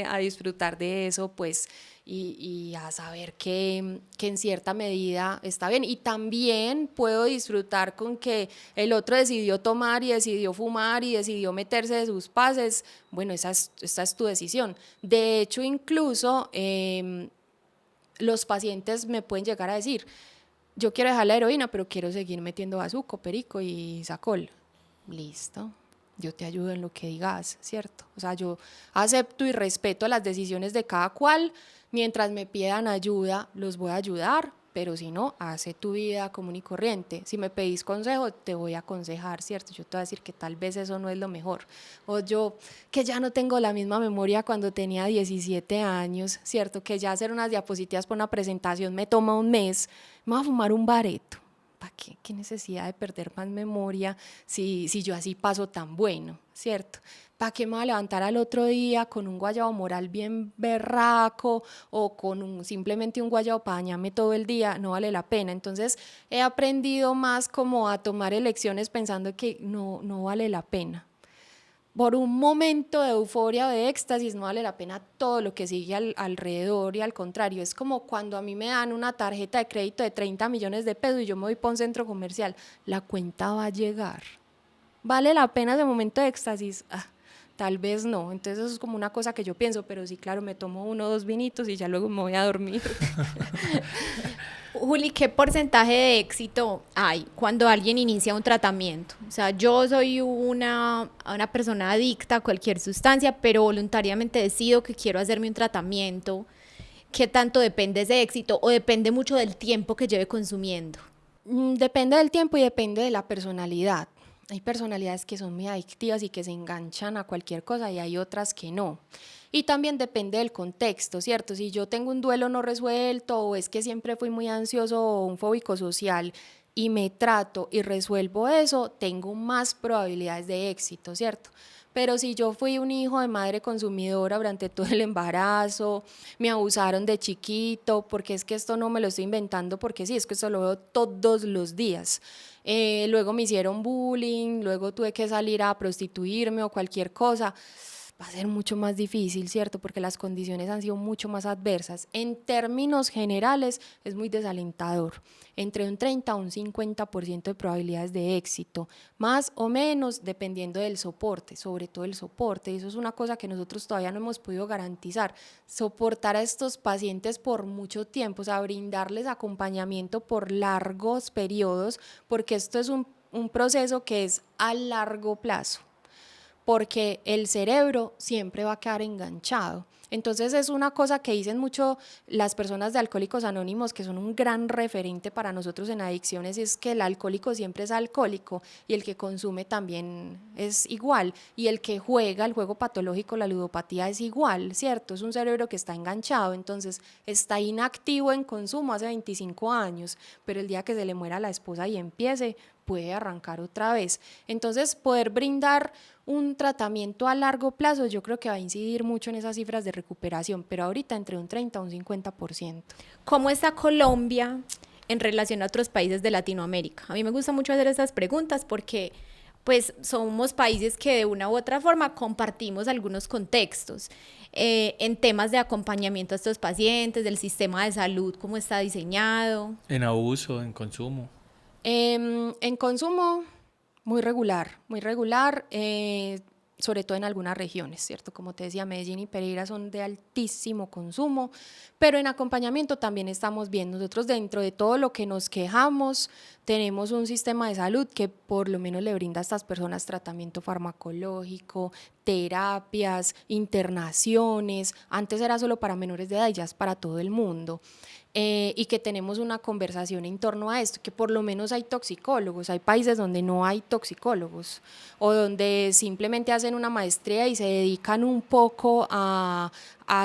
a disfrutar de eso, pues. Y a saber que en cierta medida está bien. Y también puedo disfrutar con que el otro decidió tomar y decidió fumar y decidió meterse de sus pases. Bueno, esa es tu decisión. De hecho, incluso los pacientes me pueden llegar a decir, yo quiero dejar la heroína, pero quiero seguir metiendo bazuco, perico y sacol. Listo. Yo te ayudo en lo que digas, ¿cierto? O sea, yo acepto y respeto las decisiones de cada cual. Mientras me pidan ayuda, los voy a ayudar, pero si no, hace tu vida común y corriente. Si me pedís consejo, te voy a aconsejar, ¿cierto? Yo te voy a decir que tal vez eso no es lo mejor. O yo, que ya no tengo la misma memoria cuando tenía 17 años, ¿cierto? Que ya hacer unas diapositivas para una presentación me toma un mes, me voy a fumar un bareto. ¿Para qué? ¿Qué necesidad de perder más memoria si yo así paso tan bueno, ¿cierto? ¿Para qué me voy a levantar al otro día con un guayabo moral bien berraco o con simplemente un guayabo para dañarme todo el día? No vale la pena. Entonces he aprendido más como a tomar elecciones pensando que no vale la pena. Por un momento de euforia o de éxtasis no vale la pena todo lo que sigue alrededor, y al contrario, es como cuando a mí me dan una tarjeta de crédito de 30 millones de pesos y yo me voy para un centro comercial, la cuenta va a llegar. ¿Vale la pena ese momento de éxtasis? Tal vez no. Entonces eso es como una cosa que yo pienso, pero sí, claro, me tomo 1 o 2 vinitos y ya luego me voy a dormir. Juli, ¿qué porcentaje de éxito hay cuando alguien inicia un tratamiento? O sea, yo soy una persona adicta a cualquier sustancia, pero voluntariamente decido que quiero hacerme un tratamiento. ¿Qué tanto depende ese éxito o depende mucho del tiempo que lleve consumiendo? Depende del tiempo y depende de la personalidad. Hay personalidades que son muy adictivas y que se enganchan a cualquier cosa y hay otras que no. Y también depende del contexto, ¿cierto? Si yo tengo un duelo no resuelto o es que siempre fui muy ansioso o un fóbico social y me trato y resuelvo eso, tengo más probabilidades de éxito, ¿cierto? Pero si yo fui un hijo de madre consumidora durante todo el embarazo, me abusaron de chiquito, porque es que esto no me lo estoy inventando, porque sí, es que esto lo veo todos los días. Luego me hicieron bullying, luego tuve que salir a prostituirme o cualquier cosa. Va a ser mucho más difícil, ¿cierto? Porque las condiciones han sido mucho más adversas. En términos generales, es muy desalentador. Entre un 30 a un 50% de probabilidades de éxito, más o menos dependiendo del soporte, sobre todo el soporte. Eso es una cosa que nosotros todavía no hemos podido garantizar. Soportar a estos pacientes por mucho tiempo, o sea, brindarles acompañamiento por largos periodos, porque esto es un proceso que es a largo plazo, porque el cerebro siempre va a quedar enganchado. Entonces es una cosa que dicen mucho las personas de Alcohólicos Anónimos, que son un gran referente para nosotros en adicciones, es que el alcohólico siempre es alcohólico y el que consume también es igual, y el que juega el juego patológico, la ludopatía, es igual, ¿cierto? Es un cerebro que está enganchado, entonces está inactivo en consumo hace 25 años, pero el día que se le muera la esposa y empiece, puede arrancar otra vez. Entonces, poder brindar un tratamiento a largo plazo, yo creo que va a incidir mucho en esas cifras de recuperación, pero ahorita entre un 30 a un 50%. ¿Cómo está Colombia en relación a otros países de Latinoamérica? A mí me gusta mucho hacer estas preguntas porque pues somos países que de una u otra forma compartimos algunos contextos en temas de acompañamiento a estos pacientes, del sistema de salud, cómo está diseñado. En abuso, en consumo. En consumo, muy regular, sobre todo en algunas regiones, ¿cierto? Como te decía, Medellín y Pereira son de altísimo consumo, pero en acompañamiento también estamos bien. Nosotros, dentro de todo lo que nos quejamos, tenemos un sistema de salud que por lo menos le brinda a estas personas tratamiento farmacológico, terapias, internaciones. Antes era solo para menores de edad y ya es para todo el mundo. Y que tenemos una conversación en torno a esto, que por lo menos hay toxicólogos. Hay países donde no hay toxicólogos o donde simplemente hacen una maestría y se dedican un poco a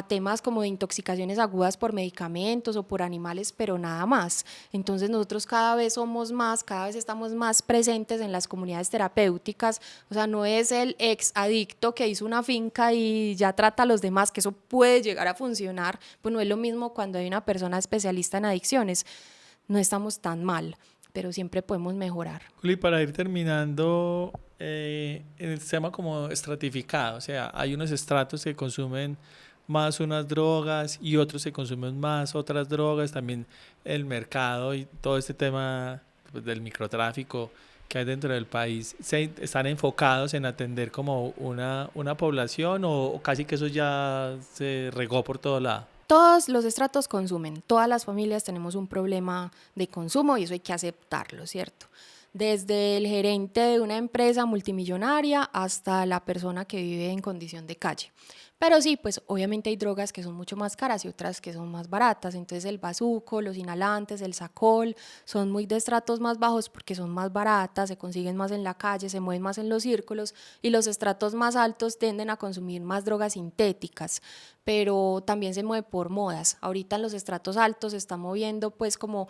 temas como de intoxicaciones agudas por medicamentos o por animales, pero nada más. Entonces nosotros cada vez somos más, cada vez estamos más presentes en las comunidades terapéuticas. O sea, no es el ex adicto que hizo una finca y ya trata a los demás, que eso puede llegar a funcionar. Pues no es lo mismo cuando hay una persona especialista en adicciones. No estamos tan mal, pero siempre podemos mejorar. Juli, para ir terminando, en el tema como estratificado, o sea, hay unos estratos que consumen más unas drogas y otros se consumen más otras drogas, también el mercado y todo este tema pues, del microtráfico que hay dentro del país, ¿están enfocados en atender como una población o casi que eso ya se regó por todo lado? Todos los estratos consumen, todas las familias tenemos un problema de consumo y eso hay que aceptarlo, ¿cierto? Desde el gerente de una empresa multimillonaria hasta la persona que vive en condición de calle. Pero sí, pues obviamente hay drogas que son mucho más caras y otras que son más baratas. Entonces el bazuco, los inhalantes, el Sacol son muy de estratos más bajos porque son más baratas, se consiguen más en la calle, se mueven más en los círculos, y los estratos más altos tienden a consumir más drogas sintéticas, pero también se mueve por modas. Ahorita en los estratos altos se está moviendo pues como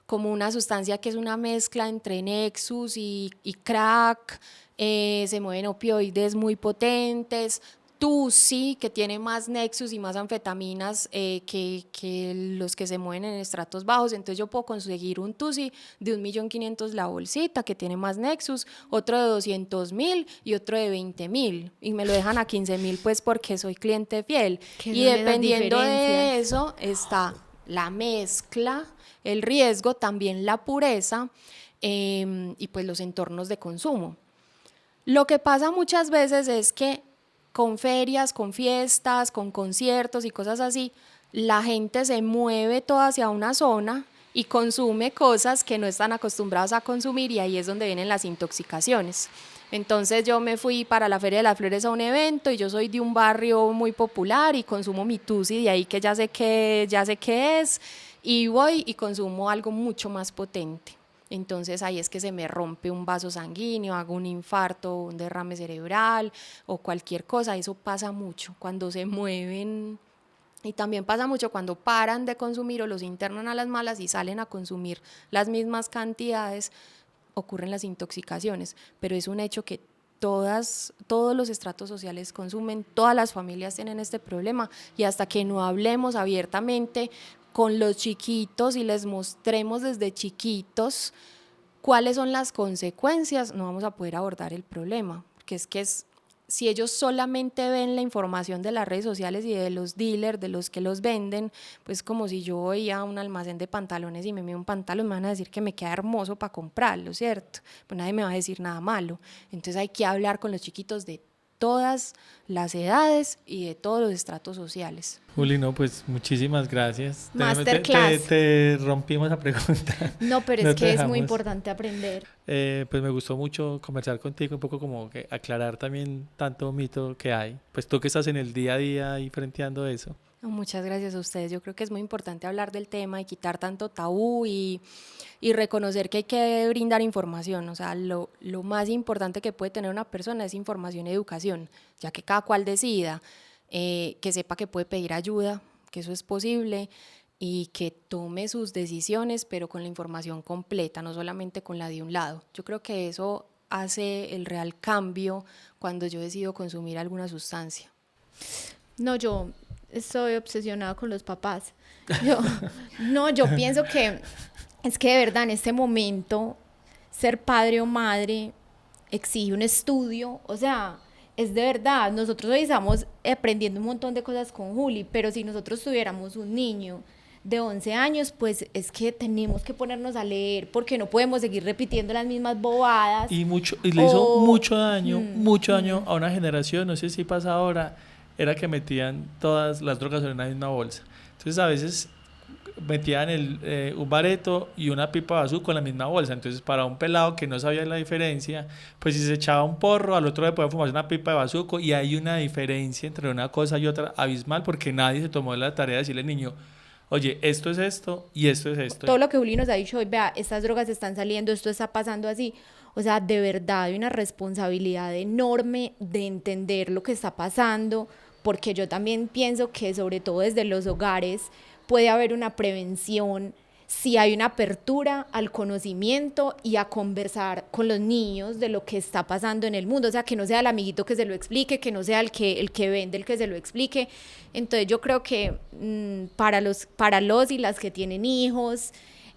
una sustancia que es una mezcla entre Nexus y crack, se mueven opioides muy potentes, Tusi, que tiene más Nexus y más anfetaminas que los que se mueven en estratos bajos. Entonces yo puedo conseguir un Tusi de 1.500.000 la bolsita, que tiene más Nexus, otro de 200.000 y otro de 20.000, y me lo dejan a 15.000 pues porque soy cliente fiel. Y dependiendo de eso está la mezcla, el riesgo, también la pureza, y pues los entornos de consumo. Lo que pasa muchas veces es que con ferias, con fiestas, con conciertos y cosas así, la gente se mueve toda hacia una zona y consume cosas que no están acostumbrados a consumir, y ahí es donde vienen las intoxicaciones. Entonces yo me fui para la Feria de las Flores a un evento y yo soy de un barrio muy popular y consumo mi Tusi de ahí, que ya sé qué es, y voy y consumo algo mucho más potente. Entonces ahí es que se me rompe un vaso sanguíneo, hago un infarto, un derrame cerebral o cualquier cosa. Eso pasa mucho cuando se mueven, y también pasa mucho cuando paran de consumir o los internan a las malas y salen a consumir las mismas cantidades, ocurren las intoxicaciones. Pero es un hecho que todos los estratos sociales consumen, todas las familias tienen este problema, y hasta que no hablemos abiertamente con los chiquitos y les mostremos desde chiquitos cuáles son las consecuencias, no vamos a poder abordar el problema, porque si ellos solamente ven la información de las redes sociales y de los dealers, de los que los venden, pues como si yo voy a un almacén de pantalones y me mido un pantalón, me van a decir que me queda hermoso para comprarlo, ¿cierto? Pues nadie me va a decir nada malo. Entonces hay que hablar con los chiquitos de todas las edades y de todos los estratos sociales. Juli, no, pues muchísimas gracias. Masterclass. Te rompimos la pregunta. No, pero No es te que es dejamos. muy importante aprender. Pues me gustó mucho conversar contigo, un poco como que aclarar también tanto mito que hay. Pues tú que estás en el día a día y frenteando eso. No, muchas gracias a ustedes. Yo creo que es muy importante hablar del tema y quitar tanto tabú y reconocer que hay que brindar información. O sea, lo más importante que puede tener una persona es información y educación, ya que cada cual decida, que sepa que puede pedir ayuda, que eso es posible, y que tome sus decisiones, pero con la información completa, no solamente con la de un lado. Yo creo que eso hace el real cambio cuando yo decido consumir alguna sustancia. No, yo estoy obsesionada con los papás. Yo pienso que es que de verdad en este momento ser padre o madre exige un estudio, o sea, es de verdad. Nosotros hoy estamos aprendiendo un montón de cosas con Juli, pero si nosotros tuviéramos un niño de 11 años, pues es que tenemos que ponernos a leer, porque no podemos seguir repitiendo las mismas bobadas. Y le hizo mucho daño a una generación, no sé si pasa ahora, era que metían todas las drogas en una misma bolsa. Entonces a veces metían un bareto y una pipa de bazuco en la misma bolsa. Entonces para un pelado que no sabía la diferencia, pues si se echaba un porro, al otro le podía fumar una pipa de bazuco, y hay una diferencia entre una cosa y otra abismal, porque nadie se tomó la tarea de decirle al niño: oye, esto es esto y esto es esto. Todo lo que Juli nos ha dicho hoy, vea, estas drogas están saliendo, esto está pasando así. O sea, de verdad hay una responsabilidad enorme de entender lo que está pasando, porque yo también pienso que sobre todo desde los hogares puede haber una prevención si hay una apertura al conocimiento y a conversar con los niños de lo que está pasando en el mundo. O sea, que no sea el amiguito que se lo explique, que no sea el que vende el que se lo explique. Entonces yo creo que para los y las que tienen hijos,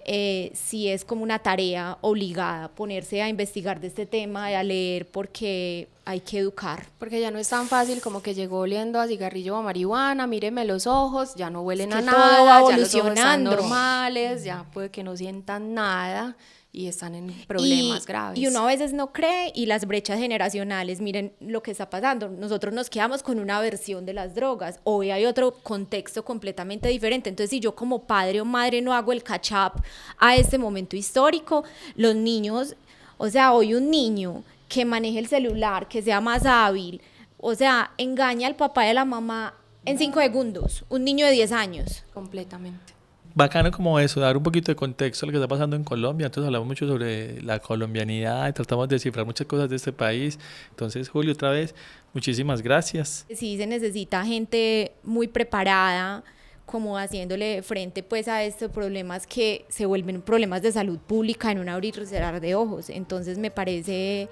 sí es como una tarea obligada ponerse a investigar de este tema y a leer, porque hay que educar. Porque ya no es tan fácil como que llegó oliendo a cigarrillo o a marihuana, míreme los ojos, ya no huelen a nada, todo va ya los ojos están evolucionando. normales, ya puede que no sientan nada y están en problemas graves. Y uno a veces no cree, y las brechas generacionales, miren lo que está pasando. Nosotros nos quedamos con una versión de las drogas, hoy hay otro contexto completamente diferente. Entonces, si yo como padre o madre no hago el catch up a este momento histórico, los niños, o sea, hoy un niño que maneje el celular, que sea más hábil, o sea, engaña al papá y a la mamá en 5 segundos, un niño de 10 años. Completamente. Bacano como eso, dar un poquito de contexto a lo que está pasando en Colombia. Entonces hablamos mucho sobre la colombianidad y tratamos de descifrar muchas cosas de este país. Entonces, Julio, otra vez, muchísimas gracias. Sí, se necesita gente muy preparada, como haciéndole frente pues a estos problemas que se vuelven problemas de salud pública en un abrir y cerrar de ojos. Entonces me parece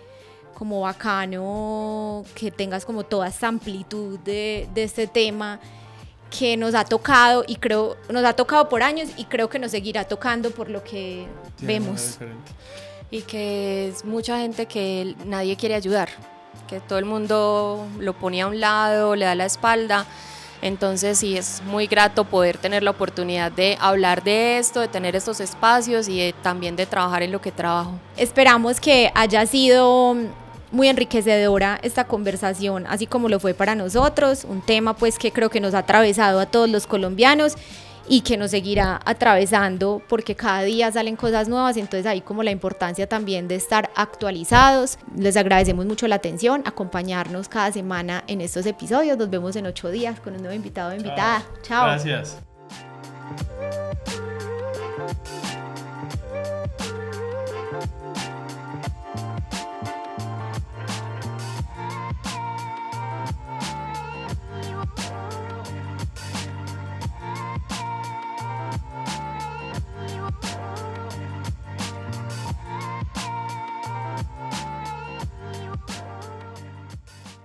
como bacano que tengas como toda esta amplitud de este tema que nos ha tocado y creo nos ha tocado por años y creo que nos seguirá tocando por lo que vemos. Y que es mucha gente que nadie quiere ayudar, que todo el mundo lo pone a un lado, le da la espalda. Entonces sí, es muy grato poder tener la oportunidad de hablar de esto, de tener estos espacios y también de trabajar en lo que trabajo. Esperamos que haya sido muy enriquecedora esta conversación, así como lo fue para nosotros, un tema pues que creo que nos ha atravesado a todos los colombianos y que nos seguirá atravesando porque cada día salen cosas nuevas, entonces ahí como la importancia también de estar actualizados. Les agradecemos mucho la atención, acompañarnos cada semana en estos episodios, nos vemos en 8 días con un nuevo invitado o invitada. Chao. Gracias.